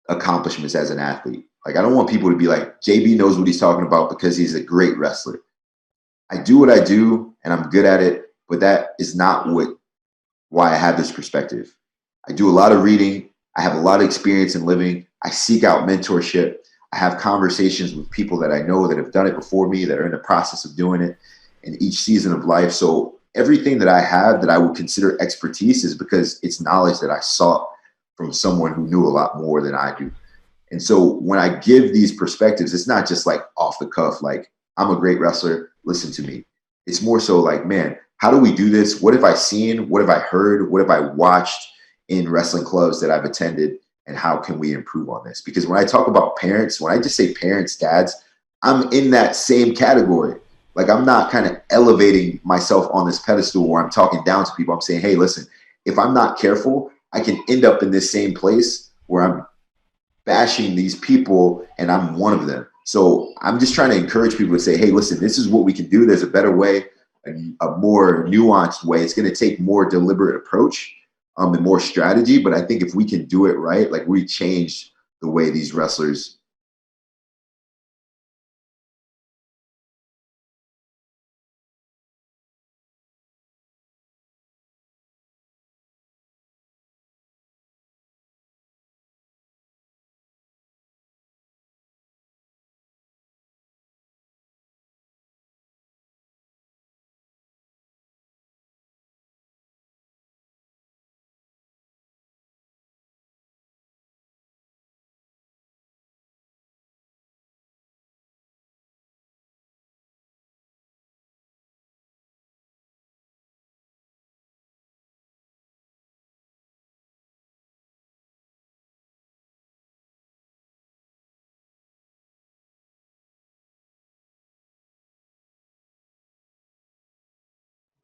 accomplishments as an athlete. Like, I don't want people to be like, JB knows what he's talking about because he's a great wrestler. I do what I do and I'm good at it, but that is not why I have this perspective. I do a lot of reading. I have a lot of experience in living. I seek out mentorship. I have conversations with people that I know that have done it before me, that are in the process of doing it in each season of life. So everything that I have that I would consider expertise is because it's knowledge that I sought from someone who knew a lot more than I do. And so when I give these perspectives, it's not just like off the cuff, like, I'm a great wrestler, listen to me. It's more so like, man, how do we do this? What have I seen? What have I heard? What have I watched in wrestling clubs that I've attended? And how can we improve on this? Because when I talk about parents, when I just say parents, dads, I'm in that same category. Like, I'm not kind of elevating myself on this pedestal where I'm talking down to people. I'm saying, hey, listen, if I'm not careful, I can end up in this same place where I'm bashing these people and I'm one of them. So I'm just trying to encourage people to say, hey, listen, this is what we can do. There's a better way, a more nuanced way. It's going to take more deliberate approach and more strategy. But I think if we can do it right, like, we change the way these wrestlers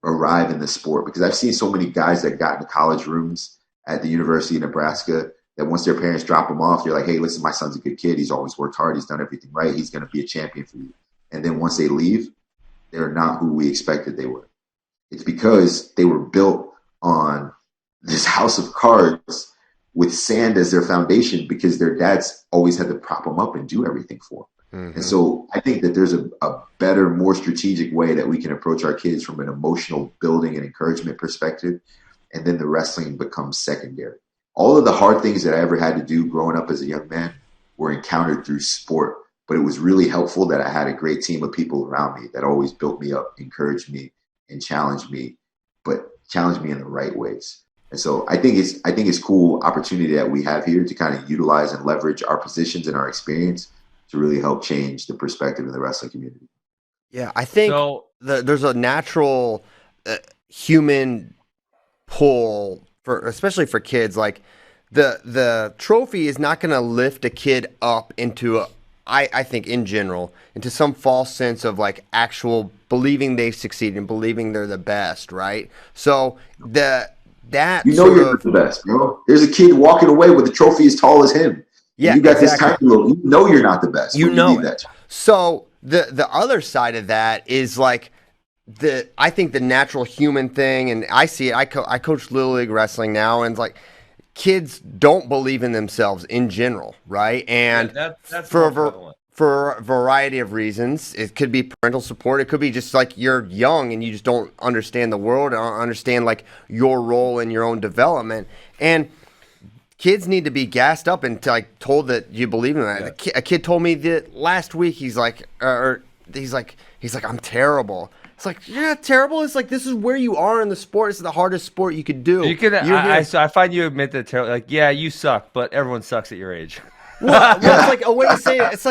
arrive in the sport. Because I've seen so many guys that got into college rooms at the University of Nebraska that once their parents drop them off, they're like, hey, listen, my son's a good kid. He's always worked hard. He's done everything right. He's going to be a champion for you. And then once they leave, they're not who we expected they were. It's because they were built on this house of cards with sand as their foundation because their dads always had to prop them up and do everything for them. Mm-hmm. And so I think that there's a better, more strategic way that we can approach our kids from an emotional building and encouragement perspective. And then the wrestling becomes secondary. All of the hard things that I ever had to do growing up as a young man were encountered through sport. But it was really helpful that I had a great team of people around me that always built me up, encouraged me, and challenged me, but challenged me in the right ways. And so I think it's cool opportunity that we have here to kind of utilize and leverage our positions and our experience to really help change the perspective of the wrestling community. Yeah, I think there's a natural human pull especially for kids. Like, the trophy is not going to lift a kid up into I think in general, into some false sense of like actual believing they succeed and believing they're the best, right? So that You know sort you're not of the best, bro. There's a kid walking away with a trophy as tall as him. And yeah, you got this exactly. tiny little, you know you're not the best You when you know leave it. that. So the other side of that is like I think the natural human thing, and I see it. I coach Little League wrestling now, and it's like kids don't believe in themselves in general, right? And that's for more a prevalent. for a variety of reasons, it could be parental support. It could be just like you're young and you just don't understand the world, and don't understand like your role in your own development, and kids need to be gassed up and like told that you believe in that. Yeah. A kid told me that last week. He's like, I'm terrible. It's like you're not terrible. It's like this is where you are in the sport. It's the hardest sport you could do. You can. You're here. I find you admit that like, yeah, you suck, but everyone sucks at your age. Well, it's like a way to say it. It's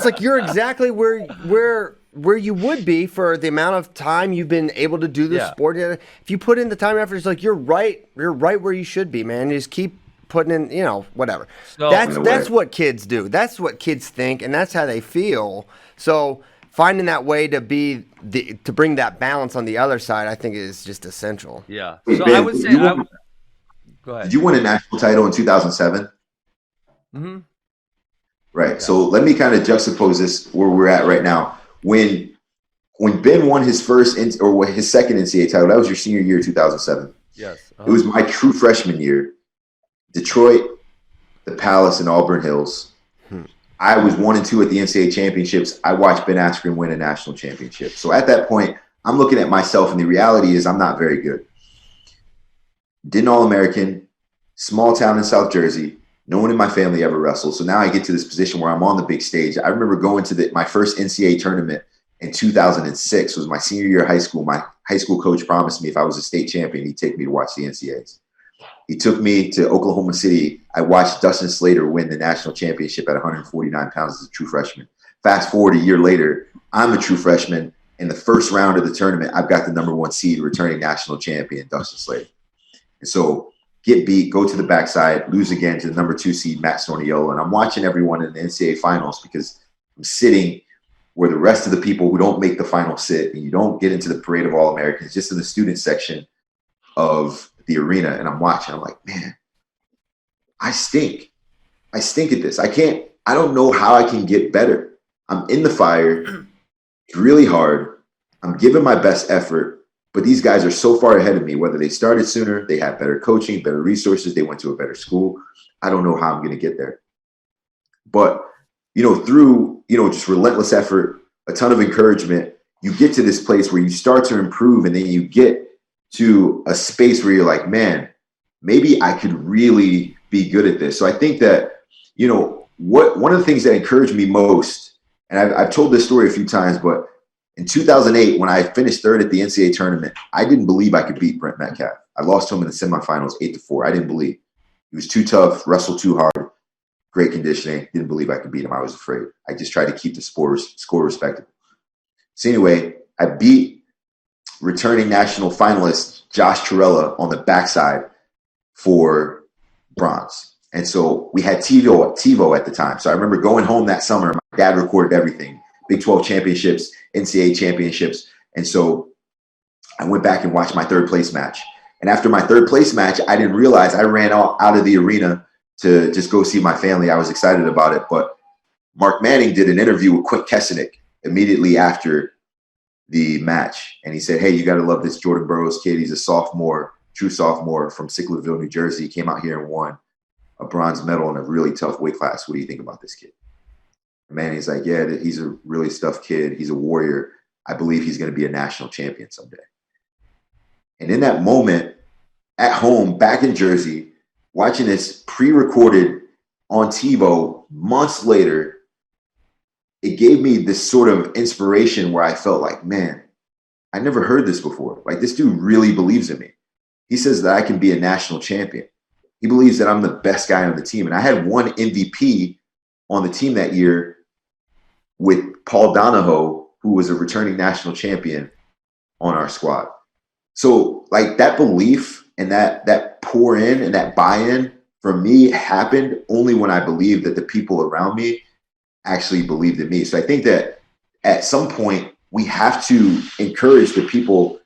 like you're exactly where you would be for the amount of time you've been able to do this Yeah. sport. If you put in the time and effort, it's like you're right where you should be, man. You just keep putting in, whatever. So- That's what kids do. That's what kids think, and that's how they feel. So finding that way to to bring that balance on the other side, I think is just essential. Yeah. Wait, So Ben, I would say. Go ahead. did you win a national title in 2007? Mm-hmm. Right. So let me kind of juxtapose this where we're at right now. When Ben won his his second NCAA title, that was your senior year, 2007. Yes. It was my true freshman year. Detroit, the Palace, and Auburn Hills. I was 1 and 2 at the NCAA championships. I watched Ben Askren win a national championship. So at that point, I'm looking at myself, and the reality is I'm not very good. Didn't All-American, small town in South Jersey. No one in my family ever wrestled. So now I get to this position where I'm on the big stage. I remember going to my first NCAA tournament in 2006. It was my senior year of high school. My high school coach promised me if I was a state champion, he'd take me to watch the NCAAs. He took me to Oklahoma City. I watched Dustin Slater win the national championship at 149 pounds as a true freshman. Fast forward a year later, I'm a true freshman. In the first round of the tournament, I've got the number 1 seed, returning national champion, Dustin Slater. And so get beat, go to the backside, lose again to the number 2 seed, Matt Storniolo. And I'm watching everyone in the NCAA finals because I'm sitting where the rest of the people who don't make the final sit, and you don't get into the parade of All-Americans, just in the student section of the arena. And I'm watching. I'm like, man, I stink. I stink at this. I don't know how I can get better. I'm in the fire. It's really hard. I'm giving my best effort. But these guys are so far ahead of me, whether they started sooner, they have better coaching, better resources, they went to a better school. I don't know how I'm going to get there. But, through, just relentless effort, a ton of encouragement, you get to this place where you start to improve, and then you get to a space where you're like, man, maybe I could really be good at this. So I think that, one of the things that encouraged me most, and I've told this story a few times, but in 2008, when I finished third at the NCAA tournament, I didn't believe I could beat Brent Metcalf. I lost to him in the semifinals, 8-4. I didn't believe. He was too tough, wrestled too hard, great conditioning. Didn't believe I could beat him. I was afraid. I just tried to keep the score respectable. So anyway, I beat returning national finalist Josh Torella on the backside for bronze. And so we had TiVo at the time. So I remember going home that summer. My dad recorded everything. Big 12 championships, NCAA championships. And so I went back and watched my third place match. And after my third place match, I didn't realize I ran out of the arena to just go see my family. I was excited about it. But Mark Manning did an interview with Quint Kessenich immediately after the match. And he said, hey, you got to love this Jordan Burroughs kid. He's a sophomore, true sophomore from Sicklerville, New Jersey. He came out here and won a bronze medal in a really tough weight class. What do you think about this kid? Man, he's like, yeah, he's a really tough kid. He's a warrior. I believe he's going to be a national champion someday. And in that moment, at home, back in Jersey, watching this pre-recorded on TiVo months later, it gave me this sort of inspiration where I felt like, man, I never heard this before. Like, this dude really believes in me. He says that I can be a national champion. He believes that I'm the best guy on the team. And I had one MVP on the team that year with Paul Donahoe, who was a returning national champion on our squad. So like that belief and that pour in and that buy-in for me happened only when I believed that the people around me actually believed in me. So I think that at some point we have to encourage the people,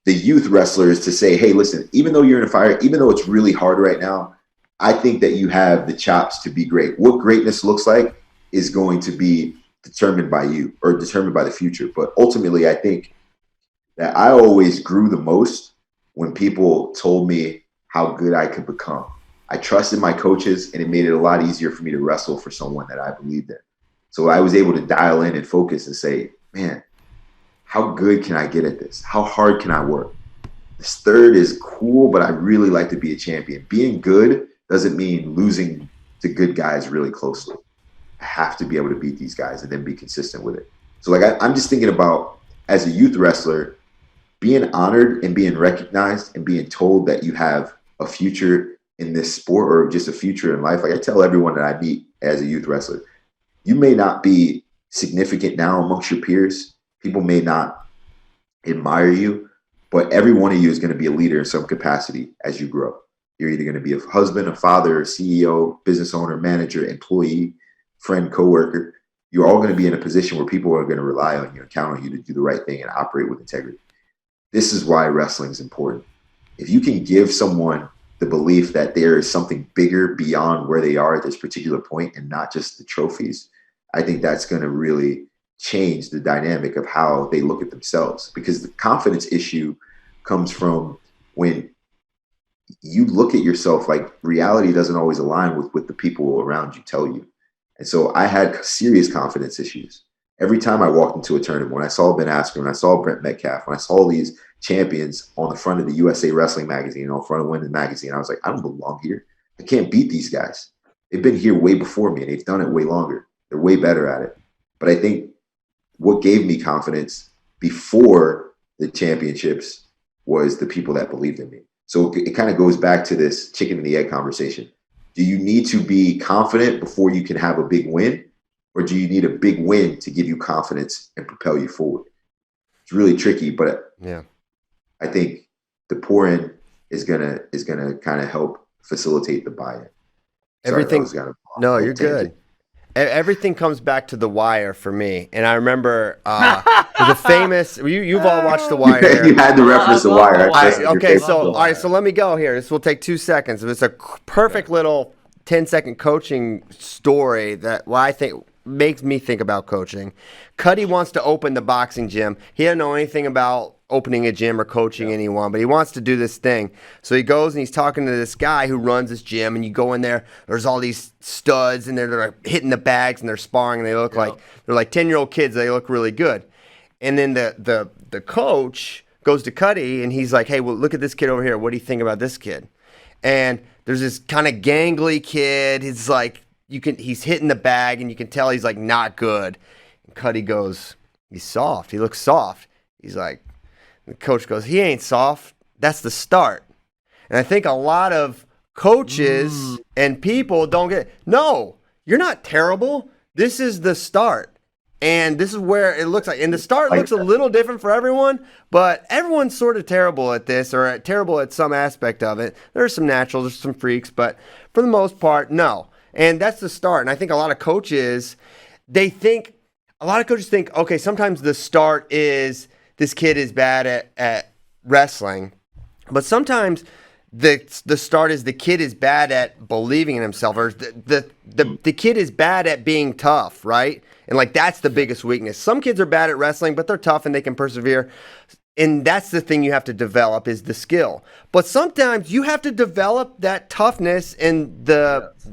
the youth wrestlers, to say, hey, listen, even though you're in a fire, even though it's really hard right now, I think that you have the chops to be great. What greatness looks like is going to be determined by you, or determined by the future. But ultimately, I think that I always grew the most when people told me how good I could become. I trusted my coaches, and it made it a lot easier for me to wrestle for someone that I believed in. So I was able to dial in and focus and say, man, how good can I get at this? How hard can I work? This third is cool, but I really like to be a champion. Being good doesn't mean losing to good guys really closely. I have to be able to beat these guys and then be consistent with it. So like I'm just thinking about, as a youth wrestler, being honored and being recognized and being told that you have a future in this sport, or just a future in life. Like I tell everyone that I meet as a youth wrestler, you may not be significant now amongst your peers. People may not admire you, but every one of you is going to be a leader in some capacity as you grow. You're either going to be a husband, a father, a CEO, business owner, manager, employee, friend, coworker. You're all going to be in a position where people are going to rely on you and count on you to do the right thing and operate with integrity. This is why wrestling is important. If you can give someone the belief that there is something bigger beyond where they are at this particular point and not just the trophies, I think that's going to really change the dynamic of how they look at themselves. Because the confidence issue comes from when you look at yourself, like reality doesn't always align with the people around you tell you. And so I had serious confidence issues. Every time I walked into a tournament, when I saw Ben Askren, when I saw Brent Metcalf, when I saw these champions on the front of the USA Wrestling magazine, on the front of Women's magazine, I was like, I don't belong here. I can't beat these guys. They've been here way before me, and they've done it way longer. They're way better at it. But I think what gave me confidence before the championships was the people that believed in me. So it kind of goes back to this chicken and the egg conversation. Do you need to be confident before you can have a big win? Or do you need a big win to give you confidence and propel you forward? It's really tricky, but yeah, I think the pour-in is gonna kind of help facilitate the buy-in. Everything. No, you're good. Everything comes back to The Wire for me. And I remember the famous, you've all watched The Wire here. You had to reference The Wire. Okay, so all right, so let me go here. This will take 2 seconds. It's a perfect little 10-second coaching story that I think makes me think about coaching. Cuddy wants to open the boxing gym. He doesn't know anything about opening a gym or coaching anyone, but he wants to do this thing. So he goes and he's talking to this guy who runs this gym, and you go in there, there's all these studs, and they're like hitting the bags, and they're sparring, and they look like they're like 10-year-old kids. They look really good. And then the coach goes to Cuddy, and he's like, hey, well, look at this kid over here. What do you think about this kid? And there's this kind of gangly kid. He's like, he's hitting the bag, and you can tell he's like not good. And Cuddy goes, he's soft. He looks soft. He's like, the coach goes, he ain't soft. That's the start. And I think a lot of coaches and people don't get it. No, you're not terrible. This is the start. And this is where it looks like. And the start looks a little different for everyone, but everyone's sort of terrible at this, or terrible at some aspect of it. There's some naturals, there's some freaks, but for the most part, no. And that's the start. And I think a lot of coaches, think, okay, sometimes the start is this kid is bad at wrestling. But sometimes the start is the kid is bad at believing in himself, or the kid is bad at being tough, right? And like that's the biggest weakness. Some kids are bad at wrestling, but they're tough and they can persevere. And that's the thing you have to develop, is the skill. But sometimes you have to develop that toughness and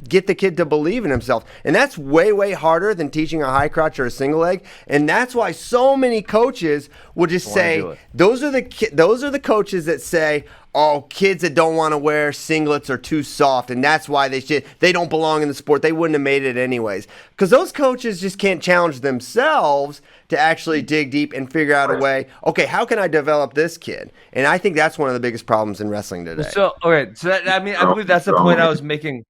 get the kid to believe in himself. And that's way, way harder than teaching a high crotch or a single leg. And that's why so many coaches will just say, those are the coaches that say, oh, kids that don't want to wear singlets are too soft, and that's why they don't belong in the sport. They wouldn't have made it anyways. Because those coaches just can't challenge themselves to actually dig deep and figure out a way, okay, how can I develop this kid? And I think that's one of the biggest problems in wrestling today. So, okay, so I believe that's the point I was making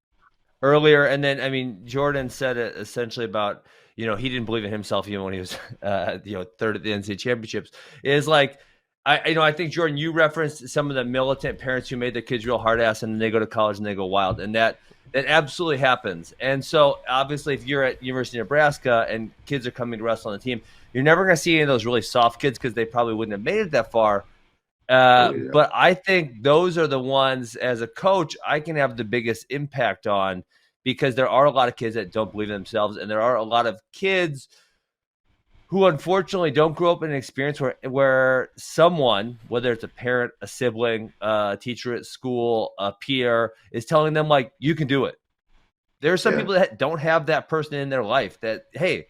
earlier. And then, I mean, Jordan said it essentially about, he didn't believe in himself even when he was, third at the NCAA championships. Is like, I think, Jordan, you referenced some of the militant parents who made their kids real hard ass, and then they go to college and they go wild. And that That absolutely happens. And so, obviously, if you're at University of Nebraska and kids are coming to wrestle on the team, you're never going to see any of those really soft kids because they probably wouldn't have made it that far. But I think those are the ones, as a coach, I can have the biggest impact on, because there are a lot of kids that don't believe in themselves, and there are a lot of kids who unfortunately don't grow up in an experience where someone, whether it's a parent, a sibling, a teacher at school, a peer, is telling them, like, you can do it. There are some people that don't have that person in their life that, hey,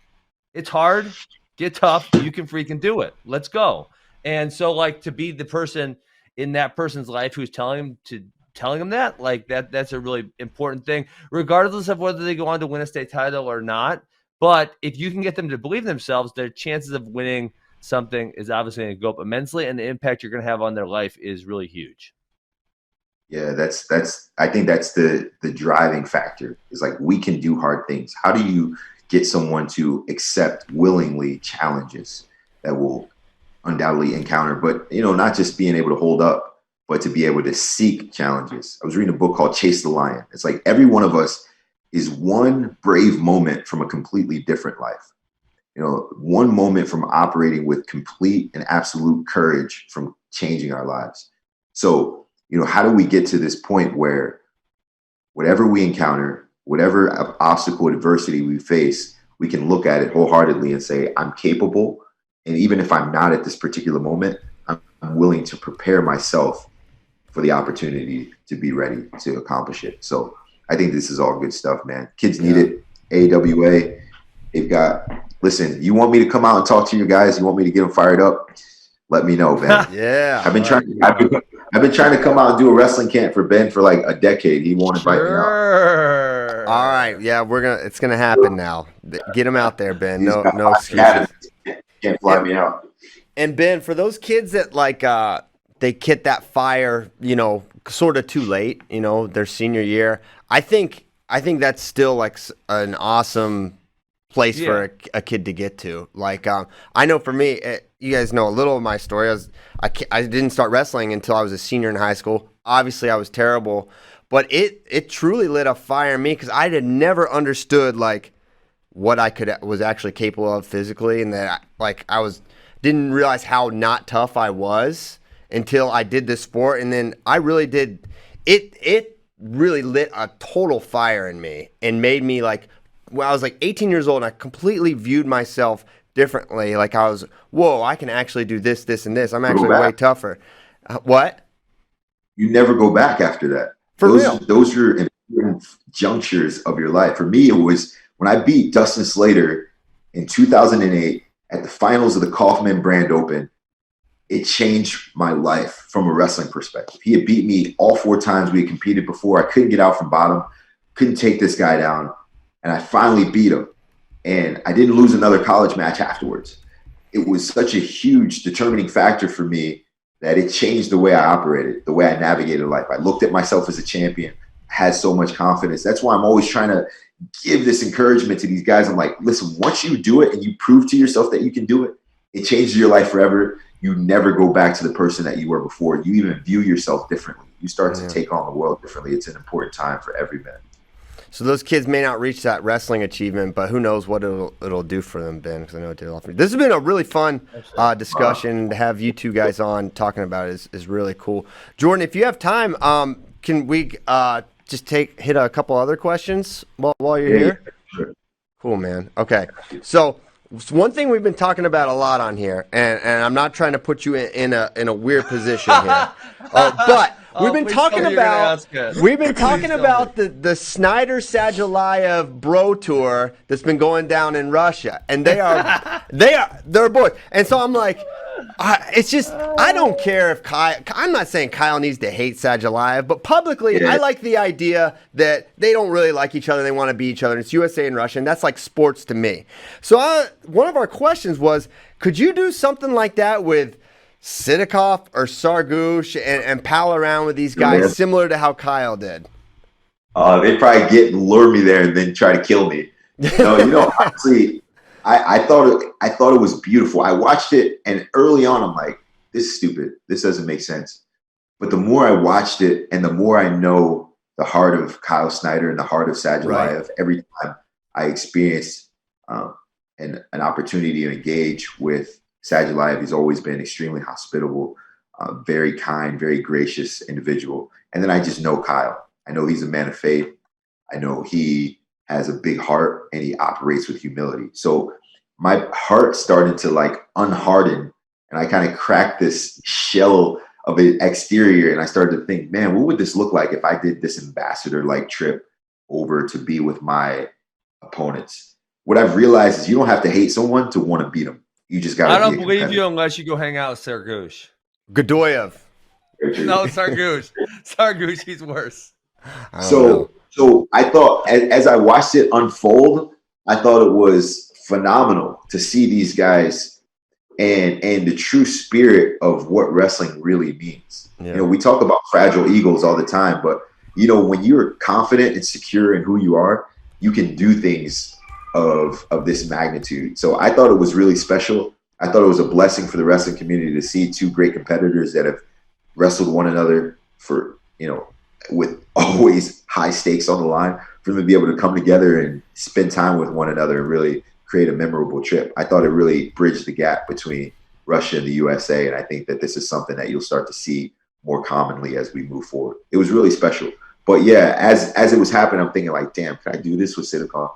it's hard, get tough, you can freaking do it. Let's go. And so, like, to be the person in that person's life who's telling them that, like, that's a really important thing, regardless of whether they go on to win a state title or not. But if you can get them to believe in themselves, their chances of winning something is obviously going to go up immensely, and the impact you're going to have on their life is really huge. Yeah, I think that's the driving factor, is like, we can do hard things. How do you get someone to accept willingly challenges that will undoubtedly encounter, but, you know, not just being able to hold up, but to be able to seek challenges. I was reading a book called Chase the Lion. It's like every one of us is one brave moment from a completely different life. You know, one moment from operating with complete and absolute courage from changing our lives. So, you know, how do we get to this point where whatever we encounter, whatever obstacle, adversity we face, we can look at it wholeheartedly and say, I'm capable. And even if I'm not at this particular moment, I'm willing to prepare myself for the opportunity to be ready to accomplish it. So I think this is all good stuff, man. Kids need it. AWA, they've got, listen, you want me to come out and talk to you guys? You want me to get them fired up? Let me know, Ben. Yeah. I've been trying to come out and do a wrestling camp for Ben for like a decade. He won't invite me out. All right. Yeah, it's gonna happen now. Get him out there, Ben. No excuses. Can't fly me out. And Ben, for those kids that, like, they get that fire, you know, sort of too late, you know, their senior year, I think that's still like an awesome place for a kid to get to. Like, I know for me, you guys know a little of my story. I didn't start wrestling until I was a senior in high school. Obviously, I was terrible, but it truly lit a fire in me, because I had never understood, like, what I was actually capable of physically, and that didn't realize how not tough I was until I did this sport. And then I really did it really lit a total fire in me and made me, like, when I was like 18 years old, and I completely viewed myself differently. Like, I was, whoa, I can actually do this, this, and this. I'm actually way tougher. What? You never go back after that. Real. Those are important junctures of your life. For me, it was when I beat Dustin Slater in 2008 at the finals of the Kaufman Brand Open. It changed my life from a wrestling perspective. He had beat me all 4 times we had competed before. I couldn't get out from bottom, couldn't take this guy down, and I finally beat him. And I didn't lose another college match afterwards. It was such a huge determining factor for me that it changed the way I operated, the way I navigated life. I looked at myself as a champion, had so much confidence. That's why I'm always trying to give this encouragement to these guys. I'm like, listen, once you do it and you prove to yourself that you can do it, it changes your life forever. You never go back to the person that you were before. You even view yourself differently. You start to take on the world differently. It's an important time for every man. So those kids may not reach that wrestling achievement, but who knows what it'll do for them, Ben, because I know it did a lot for me. This has been a really fun discussion. To have you two guys on talking about it is really cool. Jordan, if you have time, can we just hit a couple other questions while you're here? Sure. Cool, man. Okay. So one thing we've been talking about a lot on here, and I'm not trying to put you in a weird position here, but we've been talking about the Snyder Sadulayev Bro Tour that's been going down in Russia, and they're boys. And so I'm like, it's just, I don't care if I'm not saying Kyle needs to hate Sadulayev, but publicly, I like the idea that they don't really like each other. They want to be each other. It's USA and Russia, and that's like sports to me. So one of our questions was, could you do something like that with Sidakov or Sargush and pal around with these guys, similar to how Kyle did? They'd probably lure me there and then try to kill me. Honestly, I thought it was beautiful. I watched it, and early on, I'm like, this is stupid. This doesn't make sense. But the more I watched it, and the more I know the heart of Kyle Snyder and the heart of Sadulayev. Right. Every time I experienced an opportunity to engage with Sadulayev, he's always been extremely hospitable, very kind, very gracious individual. And then I just know Kyle. I know he's a man of faith. I know he has a big heart and he operates with humility. So my heart started to like unharden, and I kind of cracked this shell of an exterior, and I started to think, man, what would this look like if I did this ambassador-like trip over to be with my opponents? What I've realized is you don't have to hate someone to want to beat them. You just got to. I don't believe you unless you go hang out with Sergush. Godoyev. No, Sergush. Sergush, he's worse. So I thought, as I watched it unfold, I thought it was phenomenal to see these guys and the true spirit of what wrestling really means. Yeah. You know, we talk about fragile egos all the time, but you know, when you're confident and secure in who you are, you can do things of this magnitude. So I thought it was really special. I thought it was a blessing for the wrestling community to see two great competitors that have wrestled one another for, you know, with always high stakes on the line, for them to be able to come together and spend time with one another and really create a memorable trip. I thought it really bridged the gap between Russia and the USA, and I think that this is something that you'll start to see more commonly as we move forward. It was really special. But yeah, as it was happening, I'm thinking like, damn, can I do this with Sidikov?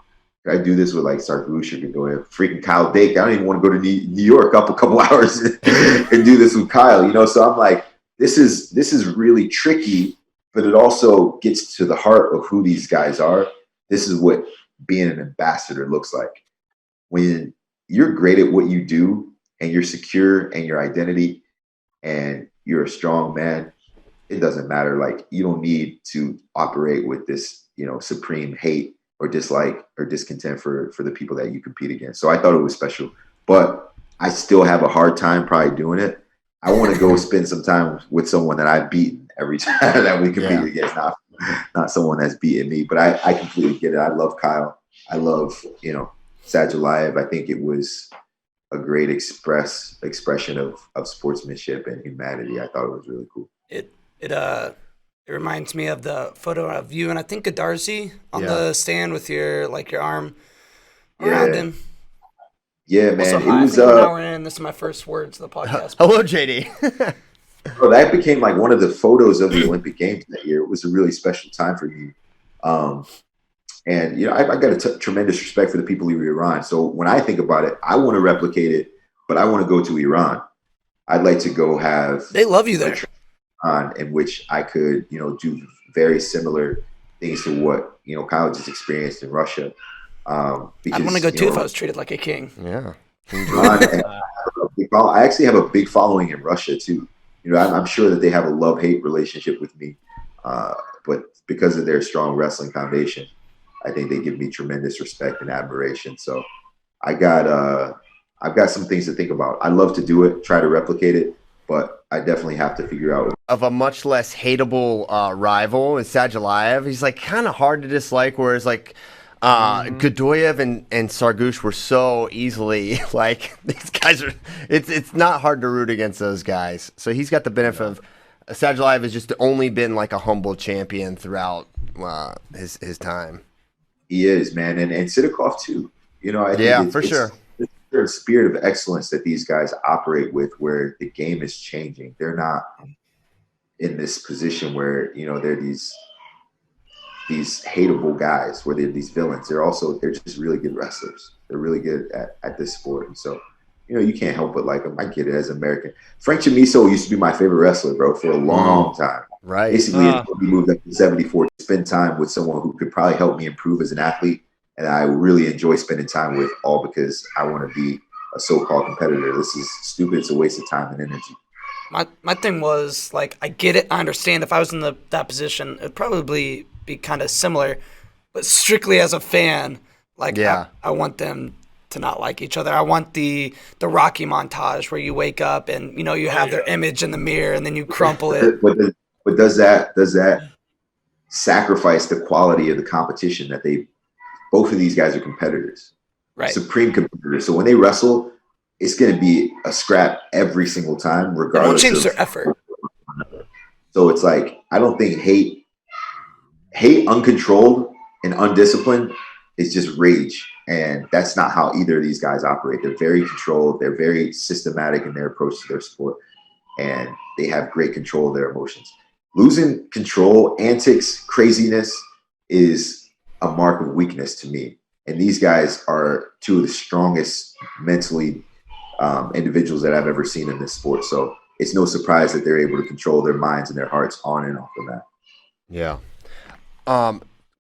Can I do this with like Sargush or Godoyev? Freaking Kyle Dake. I don't even want to go to New York up a couple hours and do this with Kyle, you know? So I'm like, this is really tricky, but it also gets to the heart of who these guys are. This is what being an ambassador looks like. When you're great at what you do and you're secure in your identity and you're a strong man, it doesn't matter. Like, you don't need to operate with this, you know, supreme hate or dislike or discontent for the people that you compete against. So I thought it was special, but I still have a hard time probably doing it. I want to go spend some time with someone that I've beaten every time that we compete against, not someone that's beaten me. But I completely get it. I love Kyle. I love, you know, Sadulayev. I think it was a great expression of sportsmanship and humanity. I thought it was really cool. It reminds me of the photo of you and I think Darcy on the stand with your arm around him. Yeah, man. Also, it was an hour in. This is my first words of the podcast. Hello, JD. Bro, that became like one of the photos of the Olympic Games that year. It was a really special time for me. And, you know, I got a tremendous respect for the people of Iran. So when I think about it, I want to replicate it, but I want to go to Iran. I'd like to go have. They love you there. In which I could, you know, do very similar things to what, you know, Kyle just experienced in Russia. Because, I'd want to go too if I was treated like a king. Yeah. I actually have a big following in Russia too. You know, I'm sure that they have a love-hate relationship with me, but because of their strong wrestling foundation, I think they give me tremendous respect and admiration. So I've got some things to think about. I love to do it, try to replicate it, but I definitely have to figure out. Of a much less hateable rival is Sadulayev. He's like kind of hard to dislike, whereas like Godoyev and Sargush were so easily like, these guys are. It's not hard to root against those guys. So he's got the benefit of. Sadulayev has just only been like a humble champion throughout his time. He is, man, and Sidikov too. You know, I think for sure. The spirit of excellence that these guys operate with, where the game is changing. They're not in this position where, you know, they're these hateable guys, where they're these villains. They're just really good wrestlers. They're really good at this sport. And so, you know, you can't help but like them. I get it as an American. Frank Chamiso used to be my favorite wrestler, bro, for a long time. Right. Basically, he moved up to 74 to spend time with someone who could probably help me improve as an athlete. And I really enjoy spending time with, all because I want to be a so-called competitor. This is stupid. It's a waste of time and energy. My thing was, like, I get it. I understand if I was in that position, it'd probably be kind of similar. But strictly as a fan, like, I want them to not like each other. I want the Rocky montage where you wake up and, you know, you have their image in the mirror and then you crumple it. But does that sacrifice the quality of the competition that both of these guys are competitors, right? Supreme competitors. So when they wrestle, it's going to be a scrap every single time, regardless. They won't change their effort. So it's like, I don't think hate hate uncontrolled and undisciplined is just rage. And that's not how either of these guys operate. They're very controlled. They're very systematic in their approach to their sport. And they have great control of their emotions. Losing control, antics, craziness is a mark of weakness to me. And these guys are two of the strongest mentally individuals that I've ever seen in this sport. So it's no surprise that they're able to control their minds and their hearts on and off the mat. Yeah.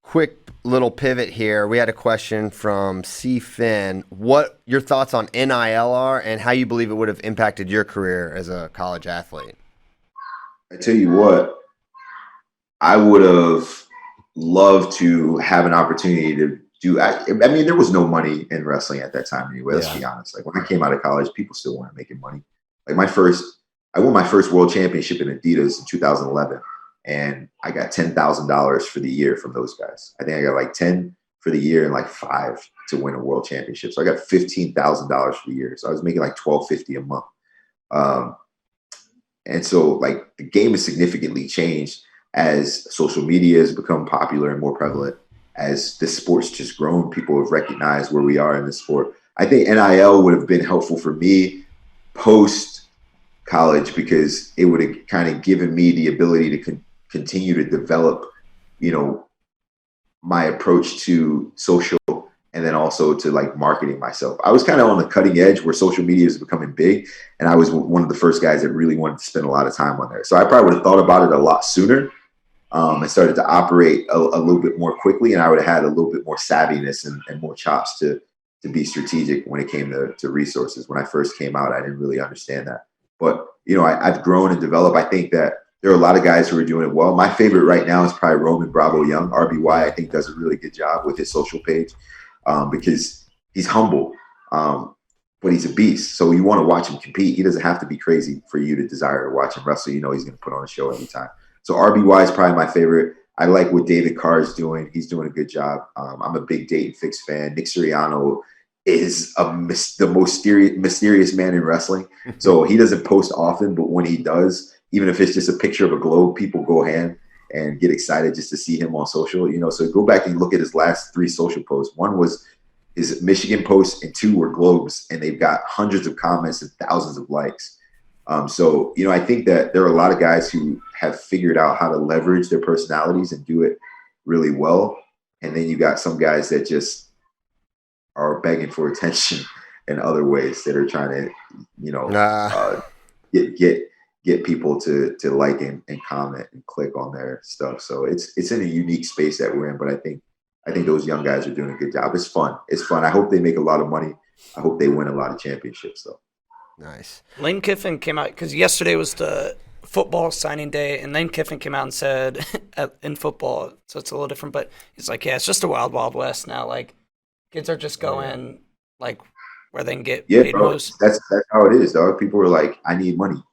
Quick little pivot here. We had a question from C. Finn. What your thoughts on NIL are and how you believe it would have impacted your career as a college athlete? I tell you what, I would have loved to have an opportunity to do. I mean, there was no money in wrestling at that time anyway. Let's be honest. Like when I came out of college, people still weren't making money. Like I won my first world championship in Adidas in 2011. And I got $10,000 for the year from those guys. I think I got like 10 for the year and like 5 to win a world championship. So I got $15,000 for the year. So I was making like $1,250 a month. And so like the game has significantly changed as social media has become popular and more prevalent. As the sport's just grown, people have recognized where we are in the sport. I think NIL would have been helpful for me post college because it would have kind of given me the ability to continue to develop, my approach to social and then also to like marketing myself. I was kind of on the cutting edge where social media is becoming big. And I was one of the first guys that really wanted to spend a lot of time on there. So I probably would have thought about it a lot sooner and started to operate a little bit more quickly. And I would have had a little bit more savviness and more chops to be strategic when it came to resources. When I first came out, I didn't really understand that. But, I've grown and developed. I think that there are a lot of guys who are doing it well. My favorite right now is probably Roman Bravo Young. RBY, I think, does a really good job with his social page because he's humble, but he's a beast. So you want to watch him compete. He doesn't have to be crazy for you to desire to watch him wrestle. He's going to put on a show every time. So RBY is probably my favorite. I like what David Carr is doing. He's doing a good job. I'm a big Dayton Fix fan. Nick Sirianno is the most mysterious man in wrestling. So he doesn't post often, but when he does, even if it's just a picture of a globe, people go ham and get excited just to see him on social. So go back and look at his last 3 social posts. One was his Michigan post and 2 were globes, and they've got hundreds of comments and thousands of likes. So I think that there are a lot of guys who have figured out how to leverage their personalities and do it really well. And then you got some guys that just are begging for attention in other ways that are trying to, get people to like and comment and click on their stuff. So it's in a unique space that we're in, but I think those young guys are doing a good job. It's fun. I hope they make a lot of money. I hope they win a lot of championships though. Nice. Lane Kiffin came out because yesterday was the football signing day, and Lane Kiffin came out and said in football, so it's a little different, but he's like, yeah, it's just a wild, wild west now. Like kids are just going like where they can get paid most. That's how it is, dog. People are like, I need money.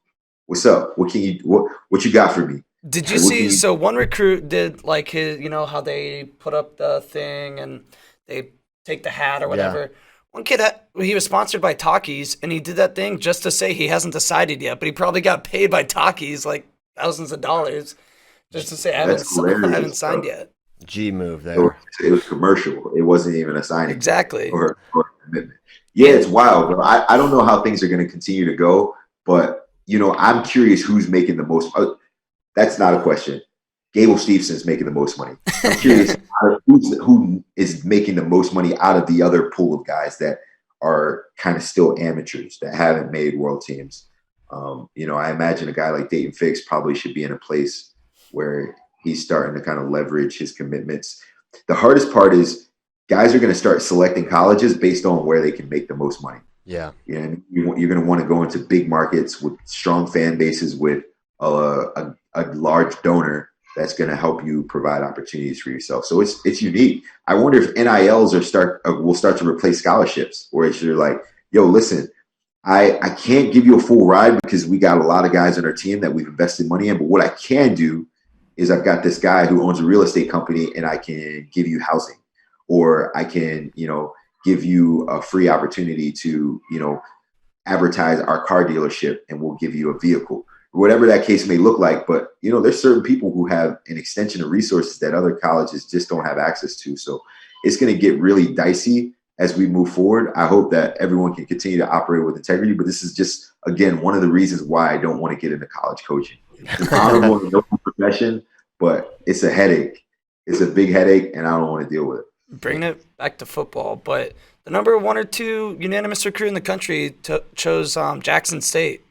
What's up? What you got for me? Did you see? So one recruit did like his, how they put up the thing and they take the hat or whatever. Yeah. One kid, he was sponsored by Takis, and he did that thing just to say he hasn't decided yet, but he probably got paid by Takis like thousands of dollars just to say I haven't signed yet. G move there. It was commercial. It wasn't even a signing. Exactly. Or a commitment. Yeah, it's wild, bro. I don't know how things are going to continue to go, but I'm curious who's making the most. That's not a question. Gable Stevenson's making the most money. I'm curious who is making the most money out of the other pool of guys that are kind of still amateurs that haven't made world teams. I imagine a guy like Dayton Fix probably should be in a place where he's starting to kind of leverage his commitments. The hardest part is guys are going to start selecting colleges based on where they can make the most money. Yeah. You're going to want to go into big markets with strong fan bases with a large donor that's going to help you provide opportunities for yourself. So it's unique. I wonder if NILs will start to replace scholarships, where it's you're like, yo, listen, I can't give you a full ride because we got a lot of guys on our team that we've invested money in. But what I can do is I've got this guy who owns a real estate company and I can give you housing, or I can, give you a free opportunity to, advertise our car dealership and we'll give you a vehicle. whatever that case may look like. But, you know, there's certain people who have an extension of resources that other colleges just don't have access to. So it's going to get really dicey as we move forward. I hope that everyone can continue to operate with integrity, but this is just, again, one of the reasons why I don't want to get into college coaching. It's an honorable and noble profession, but it's a headache. It's a big headache, and I don't want to deal with it. Bringing it back to football, but the number 1 or 2 unanimous recruit in the country chose Jackson State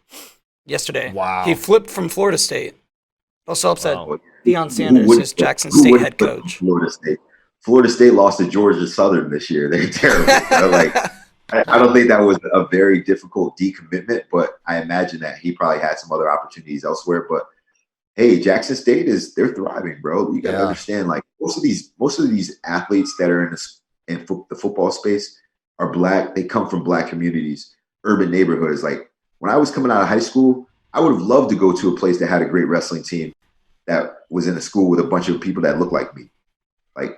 yesterday. Wow. He flipped from Florida State. Also upset Deion Sanders is Jackson State head coach. Florida State lost to Georgia Southern this year. They're terrible. Like, I don't think that was a very difficult decommitment, but I imagine that he probably had some other opportunities elsewhere. But hey, Jackson State they're thriving, bro. You got to understand, like, most of these athletes that are in the football space are Black. They come from Black communities, urban neighborhoods. Like, when I was coming out of high school, I would have loved to go to a place that had a great wrestling team that was in a school with a bunch of people that look like me. Like,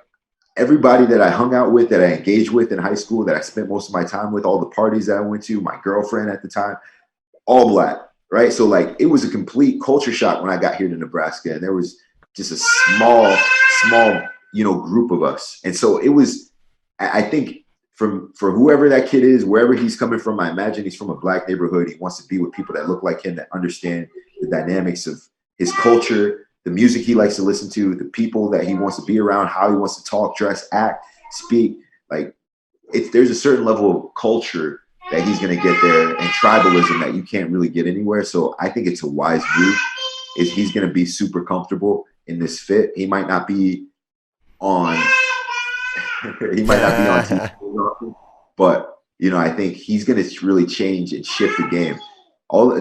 everybody that I hung out with, that I engaged with in high school, that I spent most of my time with, all the parties that I went to, my girlfriend at the time, all Black, right? So, like, it was a complete culture shock when I got here to Nebraska, and there was just a small, you know, group of us. And so it was, I think, for whoever that kid is, wherever he's coming from, I imagine he's from a Black neighborhood. He wants to be with people that look like him, that understand the dynamics of his culture, the music he likes to listen to, the people that he wants to be around, how he wants to talk, dress, act, speak. Like, there's a certain level of culture that he's going to get there, and tribalism that you can't really get anywhere. So I think it's a wise move. He's going to be super comfortable in this fit. He might not be on TV, but, you know, I think he's going to really change and shift the game.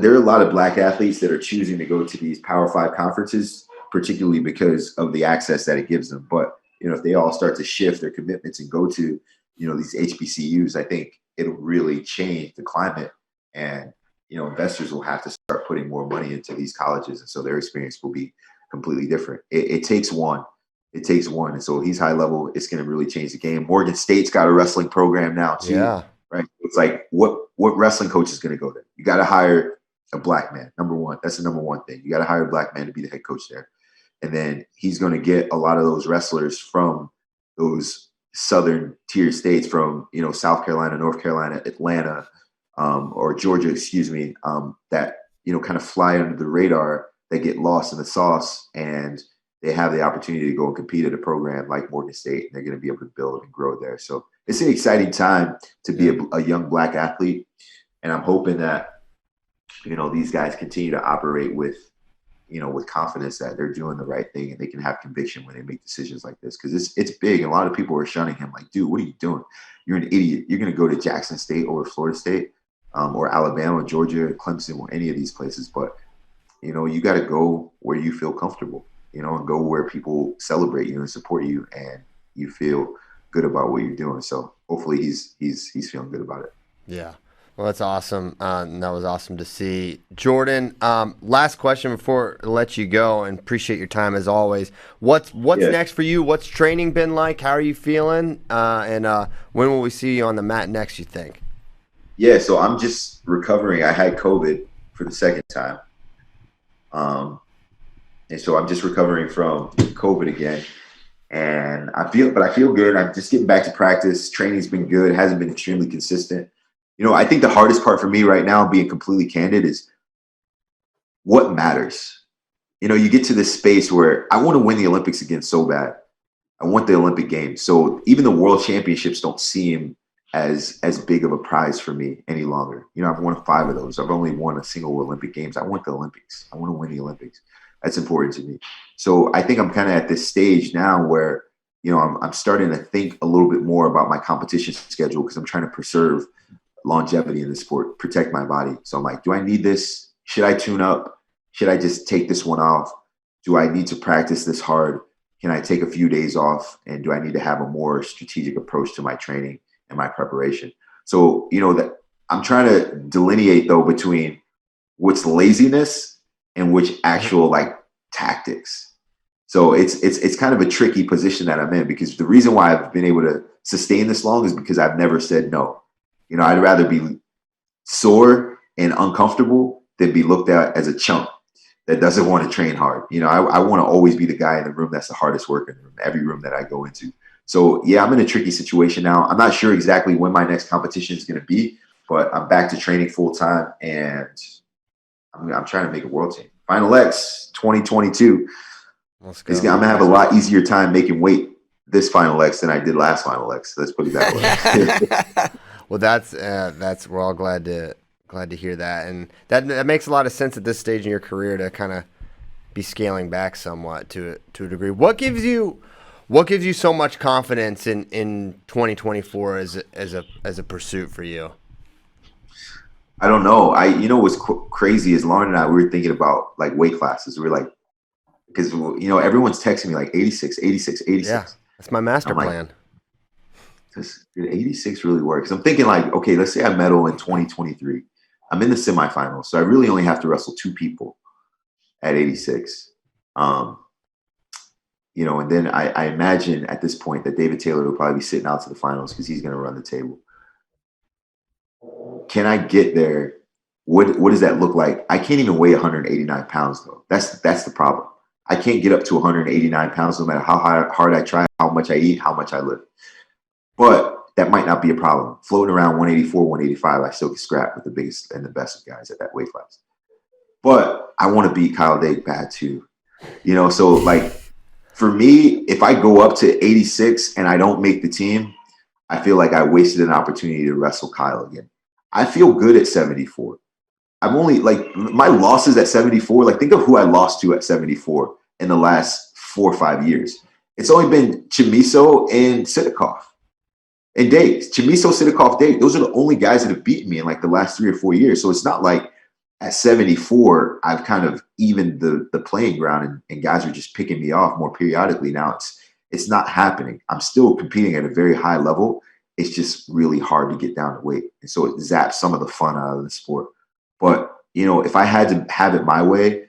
There are a lot of Black athletes that are choosing to go to these Power 5 conferences, particularly because of the access that it gives them. But, you know, if they all start to shift their commitments and go to, you know, these HBCUs, I think it'll really change the climate, and, you know, investors will have to start putting more money into these colleges. And so their experience will be completely different. It takes one. It takes one. And so he's high level. It's going to really change the game. Morgan State's got a wrestling program now too. Yeah. Right. It's like, what wrestling coach is going to go there? You got to hire a Black man. Number one. That's the number one thing. You got to hire a Black man to be the head coach there. And then he's going to get a lot of those wrestlers from those southern tier states, from, you know, South Carolina, North Carolina, Atlanta, or Georgia, that, you know, kind of fly under the radar, that get lost in the sauce, and they have the opportunity to go and compete at a program like Morgan State, and they're going to be able to build and grow there. So it's an exciting time to be a young Black athlete. And I'm hoping that, you know, these guys continue to operate with, you know, with confidence that they're doing the right thing, and they can have conviction when they make decisions like this. Because it's big. And a lot of people are shunning him, like, dude, what are you doing? You're an idiot. You're going to go to Jackson State over Florida State, or Alabama, Georgia, Clemson, or any of these places. But, you know, you got to go where you feel comfortable, you know, and go where people celebrate you and support you, and you feel good about what you're doing. So hopefully he's feeling good about it. Yeah. Well, that's awesome. And that was awesome to see. Jordan, last question before I let you go, and appreciate your time as always. What's next for you? What's training been like? How are you feeling? And when will we see you on the mat next, you think? Yeah, so I'm just recovering. I had COVID for the second time. And so I'm just recovering from COVID again. And I feel good. I'm just getting back to practice. Training's been good. It hasn't been extremely consistent. You know, I think the hardest part for me right now, being completely candid, is what matters. You know, you get to this space where I want to win the Olympics again so bad. I want the Olympic Games. So even the World Championships don't seem as big of a prize for me any longer. You know, I've won 5 of those. I've only won a single Olympic Games. I want the Olympics. I want to win the Olympics. That's important to me. So I think I'm kind of at this stage now where, you know, I'm starting to think a little bit more about my competition schedule, because I'm trying to preserve longevity in the sport, protect my body. So I'm like, do I need this? Should I tune up? Should I just take this one off? Do I need to practice this hard? Can I take a few days off? And do I need to have a more strategic approach to my training and my preparation? So, you know, that I'm trying to delineate though between what's laziness and which actual like tactics. So it's kind of a tricky position that I'm in, because the reason why I've been able to sustain this long is because I've never said no. You know, I'd rather be sore and uncomfortable than be looked at as a chump. that doesn't want to train hard. You know, I want to always be the guy in the room that's the hardest worker in the room, every room that I go into. So yeah, I'm in a tricky situation now. I'm not sure exactly when my next competition is going to be, but I'm back to training full time, and I'm trying to make a world team. Final X 2022. Let's go. I'm gonna have a lot easier time making weight this Final X than I did last Final X. Let's put it that way. Well, that's we're all glad to hear that, and that makes a lot of sense at this stage in your career to kind of be scaling back somewhat to a degree. What gives you so much confidence in 2024 as a pursuit for you? I don't know. You know what's crazy is Lauren and I, we were thinking about like weight classes. We were like, because you know everyone's texting me like 86. Yeah, that's my master plan. Does 86 really work? Because I'm thinking like, okay, let's say I medal in 2023. I'm in the semifinals, so I really only have to wrestle 2 people at 86. You know, and then I imagine at this point that David Taylor will probably be sitting out to the finals because he's going to run the table. Can I get there? What does that look like? I can't even weigh 189 pounds though. That's the problem. I can't get up to 189 pounds no matter how hard I try, how much I eat, how much I lift. But that might not be a problem. Floating around 184, 185, I still can scrap with the biggest and the best of guys at that weight class. But I want to beat Kyle Dake bad too. You know, so like for me, if I go up to 86 and I don't make the team, I feel like I wasted an opportunity to wrestle Kyle again. I feel good at 74. I'm only like my losses at 74. Like think of who I lost to at 74 in the last 4 or 5 years. It's only been Chamiso and Sidakov and Dake. Chamiso, Sidakov, Dake. Those are the only guys that have beaten me in like the last 3 or 4 years. So it's not like at 74 I've kind of evened the playing ground and guys are just picking me off more periodically. Now it's not happening. I'm still competing at a very high level. It's just really hard to get down to weight. And so it zaps some of the fun out of the sport. But, you know, if I had to have it my way,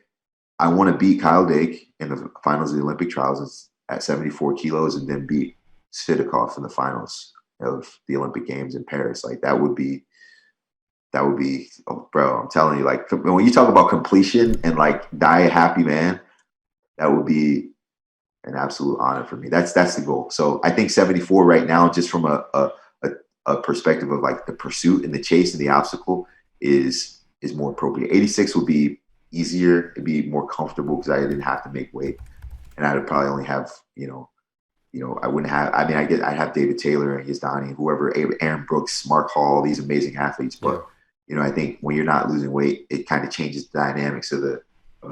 I want to beat Kyle Dake in the finals of the Olympic trials at 74 kilos and then beat Svidakov in the finals of the Olympic Games in Paris. Like that would be, oh, bro, I'm telling you, like when you talk about completion and like die a happy man, that would be an absolute honor for me. That's the goal. So I think 74 right now, just from a perspective of like the pursuit and the chase and the obstacle is more appropriate. 86 would be easier. It'd be more comfortable because I didn't have to make weight, and I'd probably only have I wouldn't have. I mean, I'd have David Taylor and Yazdani, whoever, Aaron Brooks, Mark Hall, these amazing athletes. But you know, I think when you're not losing weight, it kind of changes the dynamics of the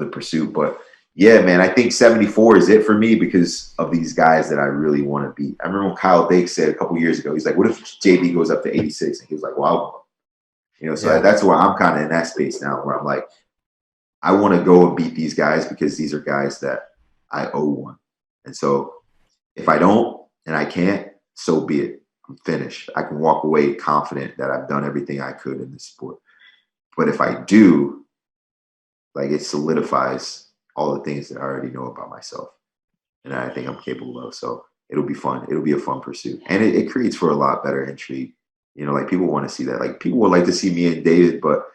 pursuit. But yeah, man, I think 74 is it for me because of these guys that I really want to beat. I remember when Kyle Dake said a couple years ago, he's like, "What if JB goes up to 86?" And he was like, "Well, you know." So that's where I'm kind of in that space now, where I'm like, I want to go and beat these guys because these are guys that I owe one. And so if I don't and I can't, so be it. I'm finished. I can walk away confident that I've done everything I could in this sport. But if I do, like it solidifies all the things that I already know about myself and I think I'm capable of. So it'll be fun. It'll be a fun pursuit. And it creates for a lot better intrigue. You know, like people want to see that. Like people would like to see me and David, but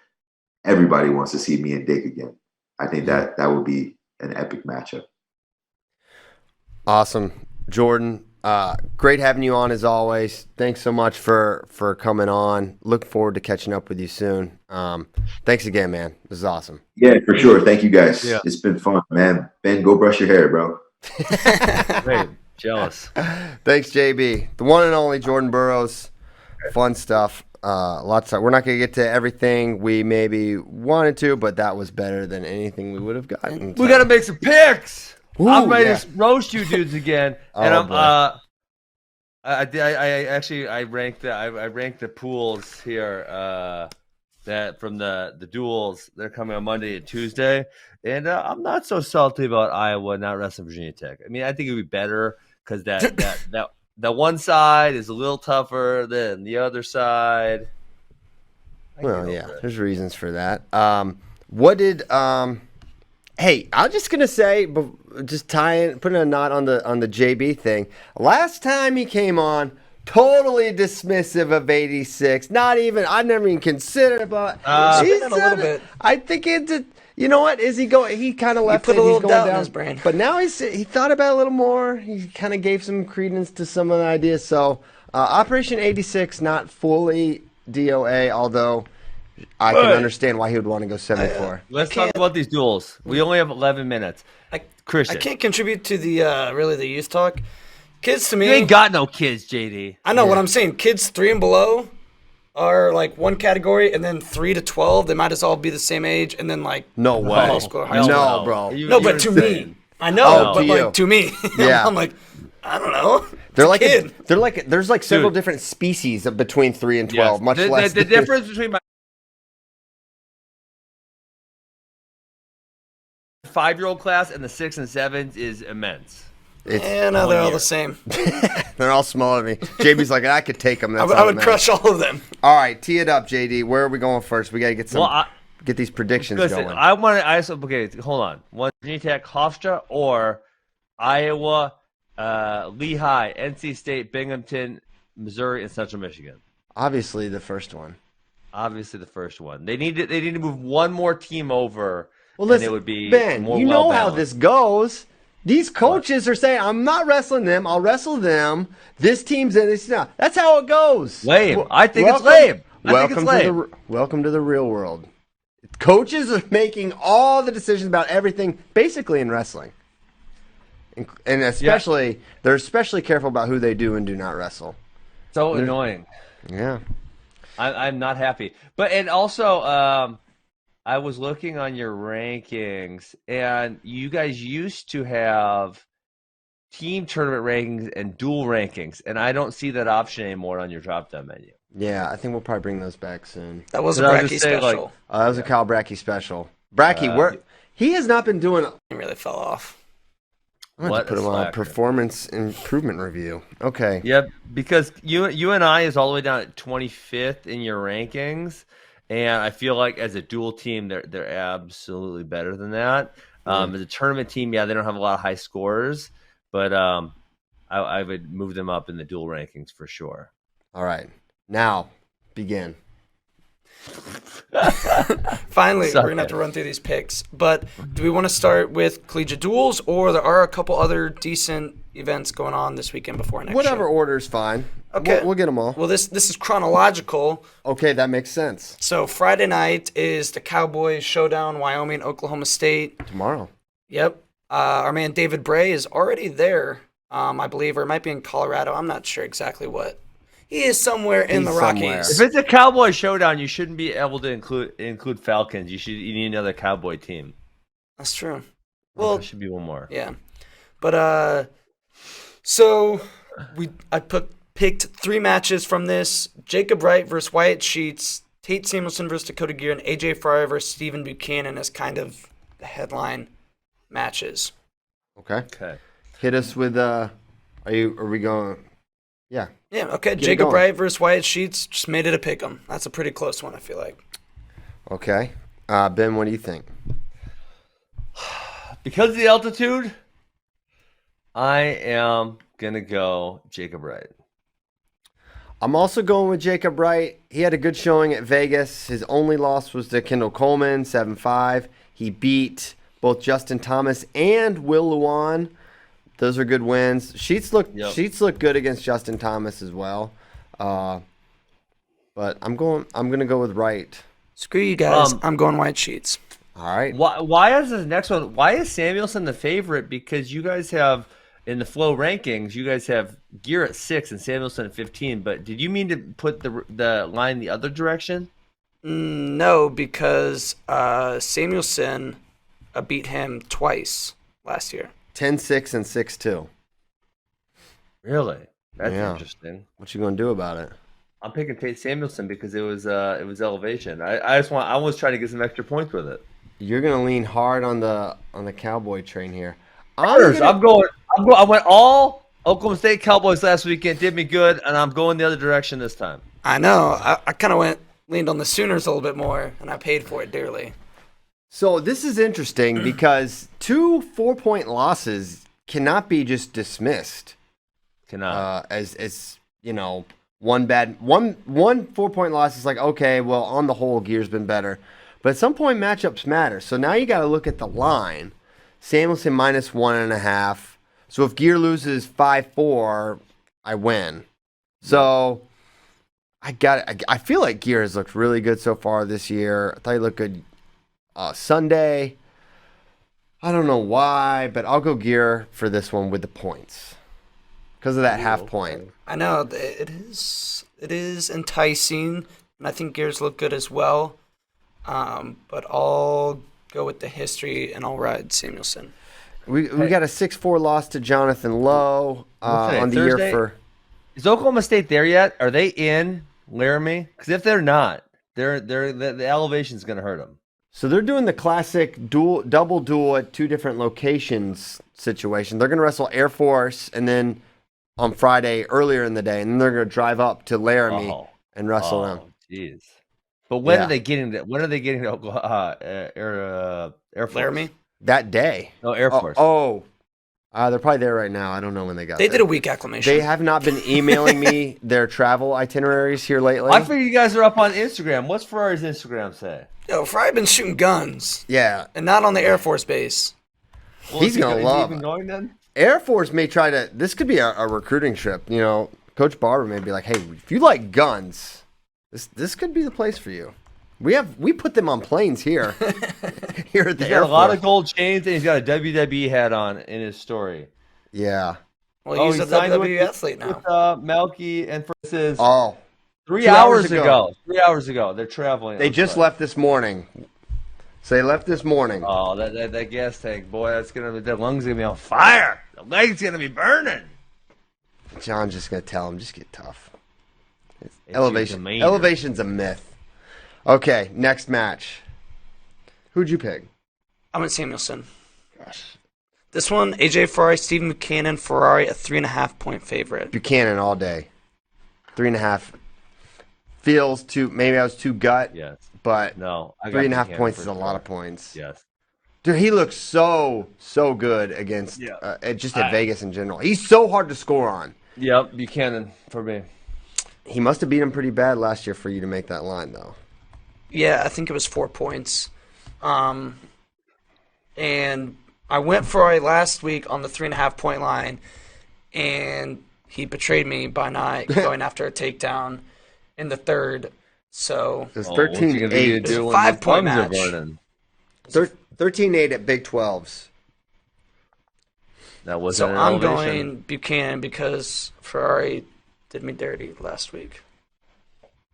everybody wants to see me and Dick again. I think that would be an epic matchup. Awesome. Jordan, great having you on as always. Thanks so much for coming on. Look forward to catching up with you soon. Thanks again, man. This is awesome. Yeah, for sure. Thank you guys. Yeah. It's been fun, man. Ben, go brush your hair, bro. Great. Jealous. Thanks, JB. The one and only Jordan Burroughs. Fun stuff. Lots of. We're not going to get to everything we maybe wanted to, but that was better than anything we would have gotten. We got to make some picks. Ooh, I'm ready to roast you dudes again, and I ranked the pools here that from the duels. They're coming on Monday and Tuesday, and I'm not so salty about Iowa not wrestling Virginia Tech. I mean, I think it would be better because that one side is a little tougher than the other side. Well, yeah, there's reasons for that. What did Hey, I'm just gonna say, just putting a knot on the JB thing. Last time he came on, totally dismissive of 86. Not even. I never even considered about. A little bit. I think You know what? Is he going? He kind of left put it. a little He's going doubt in down. his brain. But now he thought about it a little more. He kind of gave some credence to some of the ideas. So Operation 86, not fully DOA, although I can understand why he would want to go 74. Let's talk about these duels. We only have 11 minutes. Christian, I can't contribute to the really the youth talk. Kids to me, you ain't got no kids, JD. I know what I'm saying. Kids 3 and below are like one category, and then 3 to 12, they might as all be the same age, and then like No way. middle school, high school. No, bro. No, but to me, I know, but to like you. to me, Yeah. I'm like, I don't know. They're It's a like kid. there's like several Dude. different species between 3 and 12, Yes. much the, less the difference between my 5-year-old class and the 6 and 7s is immense. Yeah, no, they're all year. the same. They're all smaller than me. JB's like, I could take them. I would crush all of them. All right, tee it up, JD. Where are we going first? We got to get some. Well, get these predictions Listen, going. okay, hold on. One Virginia Tech, Hofstra, or Iowa, Lehigh, NC State, Binghamton, Missouri, and Central Michigan. Obviously, the first one. Obviously, the first one. They need to move one more team over. Well, listen, and it would be Ben, more you know how well-balanced. this goes. These coaches are saying, "I'm not wrestling them. I'll wrestle them. This team's in this now." That's how it goes. Lame. Well, I think it's lame. I think it's lame. Welcome to the real world. Coaches are making all the decisions about everything, basically in wrestling, and especially they're especially careful about who they do and do not wrestle. So annoying. Yeah. I'm not happy. But and also, I was looking on your rankings, and you guys used to have team tournament rankings and dual rankings, and I don't see that option anymore on your drop-down menu. Yeah, I think we'll probably bring those back soon. That was a But I was Bracky just saying, special. like, That was a Kyle Brackey special. Brackey, he has not been doing. He really fell off. I'm going What to put a him on a slacker. performance improvement review. Okay. Yep, because you and I is all the way down at 25th in your rankings, and I feel like as a dual team, they're absolutely better than that. As a tournament team, yeah, they don't have a lot of high scores, but I would move them up in the dual rankings for sure. All right. Now, begin. Finally, Suck we're going to have it. to run through these picks. But do we want to start with collegiate duels, or there are a couple other decent events going on this weekend before next Whatever show? order's fine. Okay. We'll get them all. Well, this is chronological. Okay, that makes sense. So Friday night is the Cowboys showdown, Wyoming, Oklahoma State. Tomorrow. Yep. Our man David Bray is already there, I believe, or it might be in Colorado. I'm not sure exactly what. He is somewhere in the He's somewhere. Rockies. If it's a Cowboy showdown, you shouldn't be able to include Falcons. You need another Cowboy team. That's true. Well, Well, there should be one more. yeah. But so I picked 3 matches from this: Jacob Wright versus Wyatt Sheets, Tate Samuelson versus Dakota Gear, and AJ Fryer versus Stephen Buchanan as kind of the headline matches. Okay. Okay. Hit us with are we going? Yeah. Yeah, okay. it Jacob going. Wright versus Wyatt Sheets, just made it a pick 'em. That's a pretty close one, I feel like. Okay. Ben, what do you think? Because of the altitude, I am gonna go Jacob Wright. I'm also going with Jacob Wright. He had a good showing at Vegas. His only loss was to Kendall Coleman, 7-5. He beat both Justin Thomas and Will Luan. Those are good wins. Sheets look good against Justin Thomas as well. But I'm gonna go with Wright. Screw you guys. I'm going Wyatt Sheets. All right. Why is the next one? Why is Samuelson the favorite? Because you guys have in the flow rankings, you guys have Gear at 6 and Samuelson at 15. But did you mean to put the line the other direction? No, because Samuelson beat him twice last year. 10-6 and 6-2. Really? That's Yeah. interesting. What you gonna do about it? I'm picking Tate Samuelson because it was elevation. I was trying to get some extra points with it. You're gonna lean hard on the Cowboy train here. I went all Oklahoma State Cowboys last weekend. Did me good, and I'm going the other direction this time. I know. I kind of leaned on the Sooners a little bit more, and I paid for it dearly. So this is interesting because 2 4-point losses cannot be just dismissed Cannot. as you know, one 4-point loss is like, okay, well, on the whole, Gear's been better. But at some point, matchups matter. So now you got to look at the line. Samuelson minus 1.5. So if Gear loses 5-4, I win. So I feel like Gear has looked really good so far this year. I thought he looked good Sunday. I don't know why, but I'll go Gear for this one with the points because of that half point. I know it is enticing, and I think Gears look good as well. But I'll go with the history, and I'll ride Samuelson. We got a 6-4 loss to Jonathan Lowe on the Thursday? year for. Is Oklahoma State there yet? Are they in Laramie? Because if they're not, the elevation's going to hurt them. So they're doing the classic double duel at two different locations situation. They're going to wrestle Air Force and then on Friday earlier in the day, and then they're going to drive up to Laramie and wrestle them. Jeez. But when are they getting to? When are they getting to Oklahoma, Air Force? Laramie? That day. No, Air Force. They're probably there right now. I don't know when they got They there. did a week acclimation. They have not been emailing me their travel itineraries here lately. I figure you guys are up on Instagram. What's Ferrari's Instagram say? Yo, Fry been shooting guns. Yeah. And not on the Air Force Base. Well, he's going to love it. Going then? Air Force may try to. This could be a recruiting trip. You know, Coach Barber may be like, hey, if you like guns, this could be the place for you. We put them on planes here. Here at the Air Force. He's got a lot of gold chains, and he's got a WWE hat on in his story. Yeah. Well, he's a WWE athlete now. With Melky and Francis. 3 hours ago. 3 hours ago. They're traveling. They just left this morning. So they left this morning. Oh, that gas tank, boy, their lungs gonna be on fire. The leg's gonna be burning. John's just gonna tell him, just get tough. Elevation's a myth. Okay, next match. Who'd you pick? I'm at Samuelson. Gosh. This one, AJ Ferrari, Stephen Buchanan, Ferrari, a 3.5 point favorite. Buchanan all day. 3.5. Feels too, maybe I was too gut. Yes. But no, 3.5 points is a lot of points. Yes. Dude, he looks so good against just at Vegas in general. He's so hard to score on. Yep, Buchanan for me. He must have beat him pretty bad last year for you to make that line, though. Yeah, I think it was 4 points. And I went Ferrari last week on the 3.5 point line, and he betrayed me by not going after a takedown in the third. So it's 13-8. It's a 5 point match. 13-8 at Big 12s. That was so I'm going Buchanan because Ferrari did me dirty last week.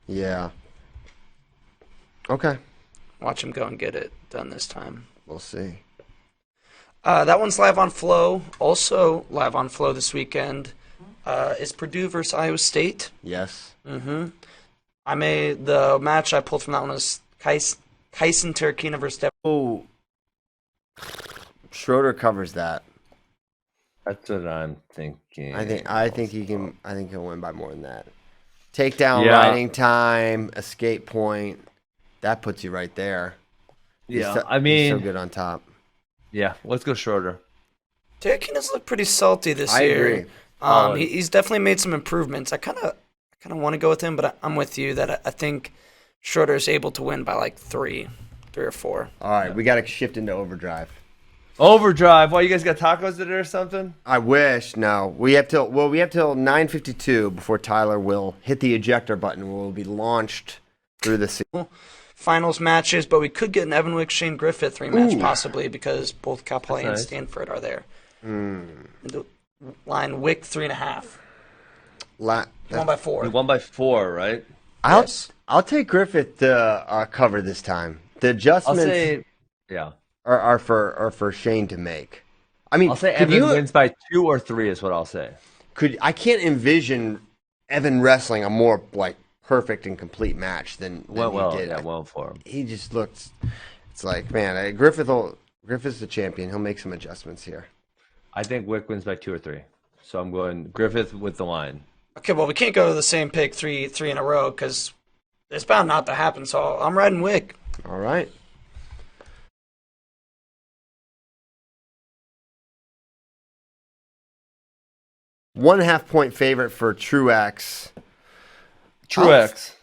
Yeah. Okay. Watch him go and get it done this time. We'll see. That one's live on Flow. Also live on Flow this weekend is Purdue versus Iowa State. Yes. Mm-hmm. The match I pulled from that one was Kyson Terrakina versus Oh. Schroeder covers that. That's what I'm thinking. I think he can. I think he'll win by more than that. Takedown, riding time, escape point. That puts you right there. Yeah, he's so good on top. Yeah, let's go Schroeder. Terrakina's looked pretty salty this I year. Agree. He's definitely made some improvements. I kind of want to go with him, but I'm with you that I think Schroeder is able to win by like 3 or 4. All right, we got to shift into overdrive. Overdrive. Why, you guys got tacos in it or something? I wish. No, we have till 9:52 before Tyler will hit the ejector button. We'll be launched through the season. Finals matches, but we could get an Evan Wick Shane Griffith rematch possibly because both Cal Poly and Stanford are there. The line Wick 3.5. Won by 4. We won by 4, right? I'll take Griffith to cover this time. The adjustments. I'll say, yeah. Are for Shane to make. I mean, I'll say Evan wins by 2 or 3 is what I'll say. I can't envision Evan wrestling a more like perfect and complete match than he did. Yeah, well for him. He just looked. It's like, man, Griffith's the champion. He'll make some adjustments here. I think Wick wins by 2 or 3. So I'm going Griffith with the line. Okay, well, we can't go to the same pick three in a row because it's bound not to happen. So I'm riding Wick. All right. One 1/2 point favorite for Truex. Truex.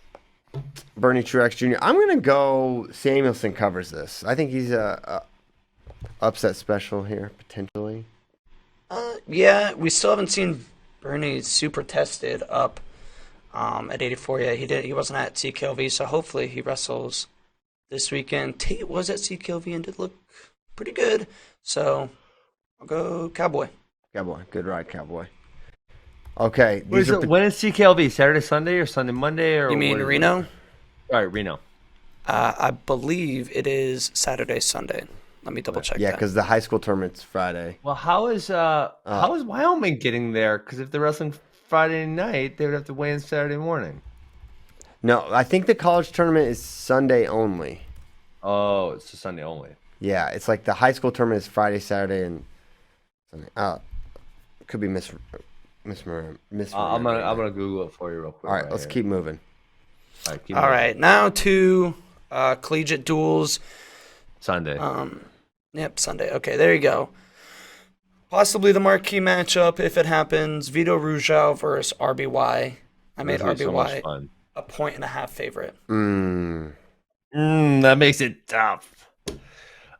Bernie Truex Jr. I'm going to go Samuelson covers this. I think he's a upset special here, potentially. Yeah, we still haven't seen Bernie super tested up at 84 yet. He wasn't at CKLV, so hopefully he wrestles this weekend. Tate was at CKLV and did look pretty good. So I'll go Cowboy. Cowboy. Good ride, Cowboy. Okay. When is CKLV? Saturday, Sunday, or Sunday, Monday? Or You mean Reno? All right, Reno. I believe it is Saturday, Sunday. Let me double check. Yeah, that. because the high school tournament's Friday. Well, how is Wyoming getting there? Because if they're wrestling Friday night, they would have to weigh in Saturday morning. No, I think the college tournament is Sunday only. Oh, it's just Sunday only. Yeah, it's like the high school tournament is Friday, Saturday, and Sunday. Could be misremembering. I'm gonna Google it for you real quick. All right, let's keep moving. All right, now to collegiate duels. Sunday. Yep, Sunday. Okay, there you go. Possibly the marquee matchup if it happens. Vito Rujao versus RBY. I made RBY a 1.5 favorite. That makes it tough.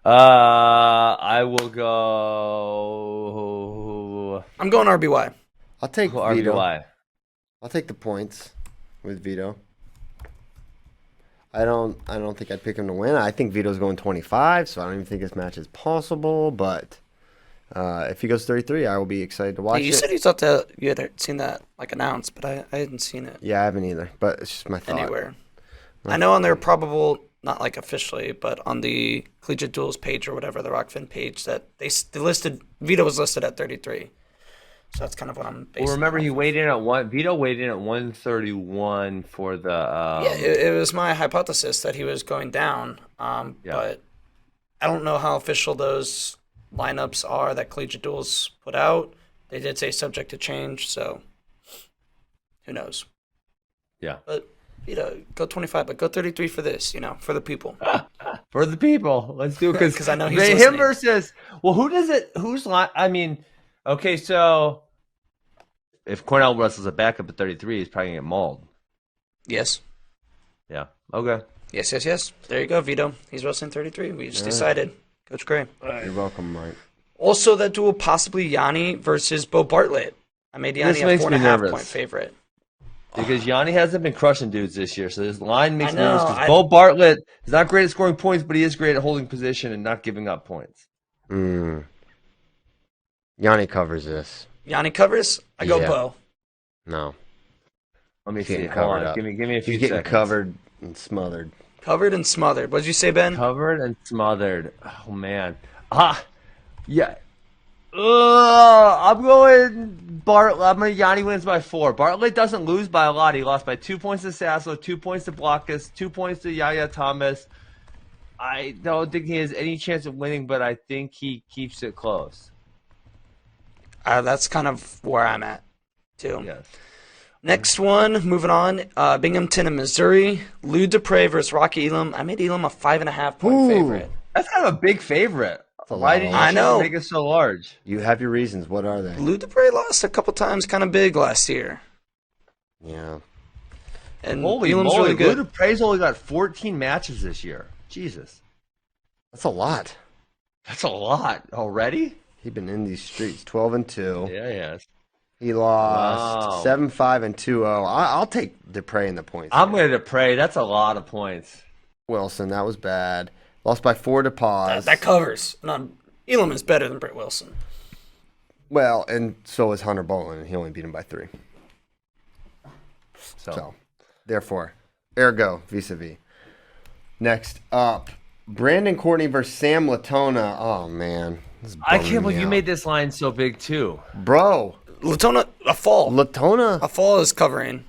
I will go. I'm going RBY. I'll take Vito. RBY. I'll take the points with Vito. I don't think I'd pick him to win. I think Vito's going 25, so I don't even think this match is possible. But if he goes 33, I will be excited to watch it. You said you thought that you had seen that like announced, but I hadn't seen it. Yeah, I haven't either. But it's just my thought. Anywhere. I know on their probable, not like officially, but on the Collegiate Duels page or whatever, the Rockfin page, that they listed, Vito was listed at 33. So that's kind of what I'm basing. Well, remember he weighed in at Vito weighed in at 131 for the. Yeah, it was my hypothesis that he was going down. But I don't know how official those lineups are that Collegiate Duels put out. They did say subject to change, so who knows? Yeah. But Vito, go 25, but go 33 for this, for the people. For the people, let's do it because I know he's him listening. versus. Well, who does it? Who's line? I mean. Okay, so if Cornell wrestles a backup at 33, he's probably going to get mauled. Yes. Yeah. Okay. Yes. There you go, Vito. He's wrestling 33. We just decided. Coach Gray. You're welcome, Mike. Also, that duel, possibly Yanni versus Bo Bartlett. I made Yanni a 4.5 point favorite. Because Yanni hasn't been crushing dudes this year, so this line makes me nervous. Because I- Bo Bartlett is not great at scoring points, but he is great at holding position and not giving up points. Yanni covers this. Yanni covers? I go Bo. No. Let me He's see. getting Hold covered on. up. Give me a few He's getting seconds. covered and smothered. Covered and smothered. What did you say, Ben? Covered and smothered. Oh, man. Yeah. I'm going Bartlett. I'm going Yanni wins by 4. Bartlett doesn't lose by a lot. He lost by 2 points to Sasso, 2 points to Blockus, 2 points to Yaya Thomas. I don't think he has any chance of winning, but I think he keeps it close. That's kind of where I'm at, too. Yes. Next one, moving on. Binghamton and Missouri. Lou Dupre versus Rocky Elam. I made Elam a 5.5 point favorite. That's kind of a big favorite. Why did you I know. make it so large? You have your reasons. What are they? Lou Dupre lost a couple times kind of big last year. Yeah. And Holy Elam's moly, really good. Lou Dupre's only got 14 matches this year. Jesus. That's a lot. That's a lot already? He's been in these streets. 12-2. Yeah. He lost 7-5 and 2-0. I'll take Dupre in the points. I'm going to pray. That's a lot of points. Wilson, that was bad. Lost by 4 to Paz. That covers. Elam is better than Britt Wilson. Well, and so is Hunter Bolin, and he only beat him by 3. So therefore, ergo, vis-a-vis. Next up, Brandon Courtney versus Sam Latona. Oh, man. I can't believe you made this line so big, too. Bro. Latona, a fall. Latona. A fall is covering.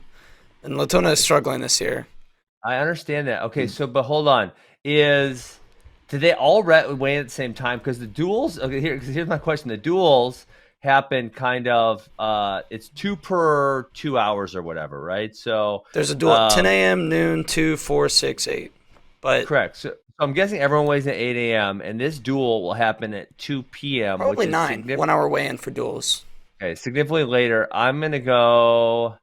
And Latona is struggling this year. I understand that. Okay, but hold on. Did they all weigh in at the same time? Because the duels, okay, here's my question. The duels happen kind of, it's 2 per 2 hours or whatever, right? So there's a duel at 10 a.m., noon, 2, 4, 6, 8. But correct. So I'm guessing everyone weighs in at 8 a.m., and this duel will happen at 2 p.m. Probably which is 9, 1 hour weigh-in for duels. Okay, significantly later. I'm gonna go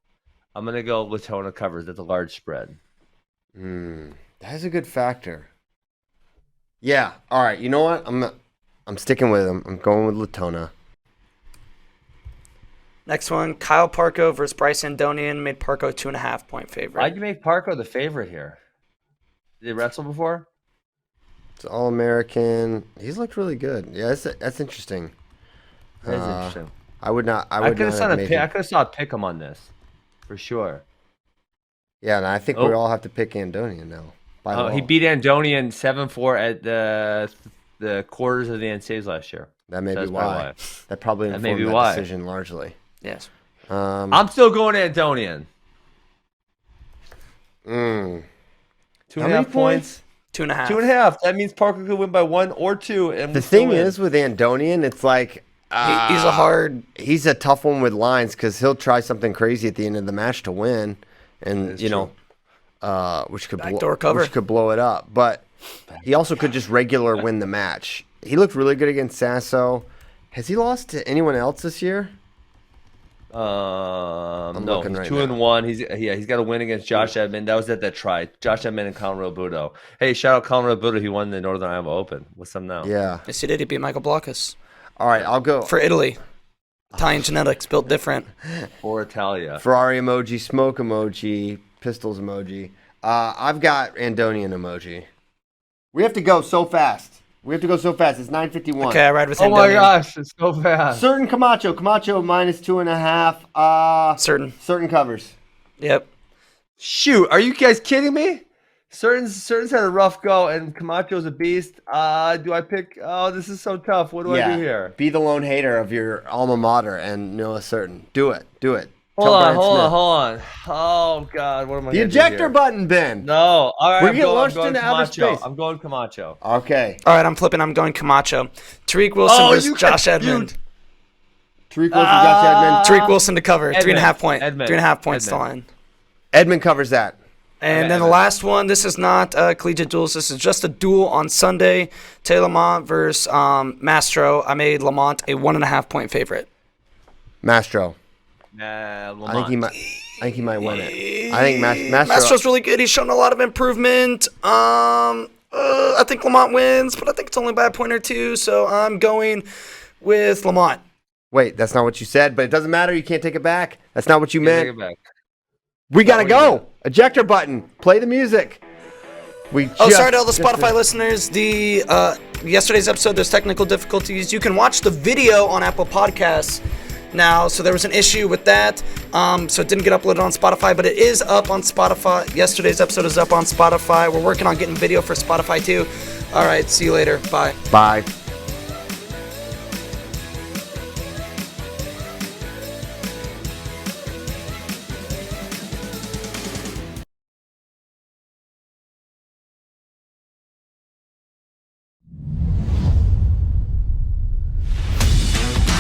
Latona covers. That's a large spread. That is a good factor. Yeah. All right. You know what? I'm sticking with him. I'm going with Latona. Next one, Kyle Parko versus Bryce Andonian, made Parko 2.5 point favorite. Why'd you make Parko the favorite here? Did he wrestle before? It's All-American. He's looked really good. Yeah, that's interesting. That is interesting. I would not. I could have saw a pick him on this, for sure. Yeah, and I think we all have to pick Andonian now. He beat Andonian 7-4 at the quarters of the NCAAs last year. That may be why. That probably informed that decision largely. Yes. I'm still going Andonian. 2.5 points. 2.5. 2.5. That means Parker could win by 1 or 2. And the thing is with Andonian, it's like he's a tough one with lines because he'll try something crazy at the end of the match to win, and which could blow it up. But he also could just regular win the match. He looked really good against Sasso. Has he lost to anyone else this year? No, he's 2-1. He's got a win against Josh Edmond. That was at that try. Josh Edmond and Colin Robuto. Hey, shout out Colin Robuto. He won the Northern Iowa Open. What's up now? Yeah. Yes, he did. He beat Michael Blockus. All right, I'll go. For Italy. Italian genetics, built different. For Italia. Ferrari emoji, smoke emoji, pistols emoji. I've got Andonian emoji. We have to go so fast. It's 9:51. Okay, I ride with Andonian. Oh my gosh, it's so fast. Certain Camacho minus 2.5. Certain covers. Yep. Shoot, are you guys kidding me? Certain's had a rough go, and Camacho's a beast. Do I pick? Oh, this is so tough. What do I do here? Be the lone hater of your alma mater and Noah Certain. Do it. Hold on. Oh God, what am I? The ejector button, Ben. No, all right. We get launched into outer space. I'm going Camacho. Okay. All right, I'm flipping. I'm going Camacho. Tariq Wilson versus Josh Edmond. Tariq Wilson, Josh Edmond. Tariq Wilson to cover. Edmond. 3.5 point. Edmond. 3.5 points to line. Edmond covers that. And then the last one, this is not collegiate duels. This is just a duel on Sunday. Tay Lamont versus Mastro. I made Lamont a 1.5 point favorite. Mastro. Lamont. I think he might win it. I think Mastro's really good. He's shown a lot of improvement. I think Lamont wins, but I think it's only by a point or two. So I'm going with Lamont. Wait, that's not what you said, but it doesn't matter. You can't take it back. That's not what you meant. Take it back. We gotta go. Ejector button. Play the music. Sorry to all the Spotify listeners. The yesterday's episode, there's technical difficulties. You can watch the video on Apple Podcasts now. So there was an issue with that. So it didn't get uploaded on Spotify, but it is up on Spotify. Yesterday's episode is up on Spotify. We're working on getting video for Spotify too. All right. See you later. Bye. Bye.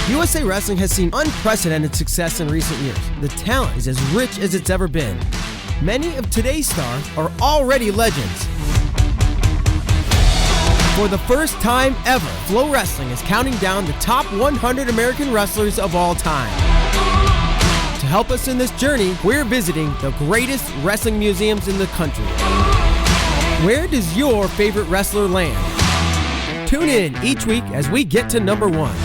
USA Wrestling has seen unprecedented success in recent years. The talent is as rich as it's ever been. Many of today's stars are already legends. For the first time ever, Flow Wrestling is counting down the top 100 American wrestlers of all time. To help us in this journey, we're visiting the greatest wrestling museums in the country. Where does your favorite wrestler land? Tune in each week as we get to number 1.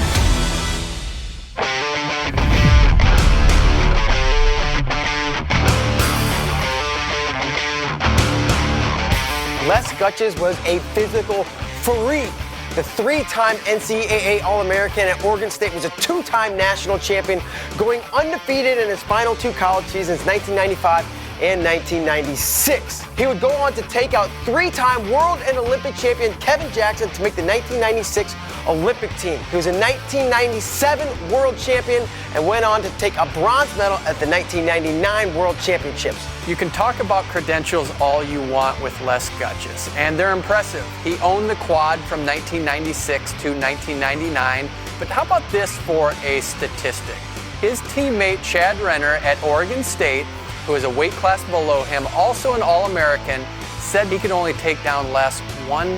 Les Gutches was a physical freak. The 3-time NCAA All-American at Oregon State, was a 2-time national champion, going undefeated in his final 2 college seasons, 1995 and 1996. He would go on to take out 3-time world and Olympic champion Kevin Jackson to make the 1996 Olympic team. He was a 1997 world champion and went on to take a bronze medal at the 1999 World Championships. You can talk about credentials all you want with Les Gutches, and they're impressive. He owned the quad from 1996 to 1999, but how about this for a statistic? His teammate Chad Renner at Oregon State, who is a weight class below him, also an All-American, said he could only take down Les 1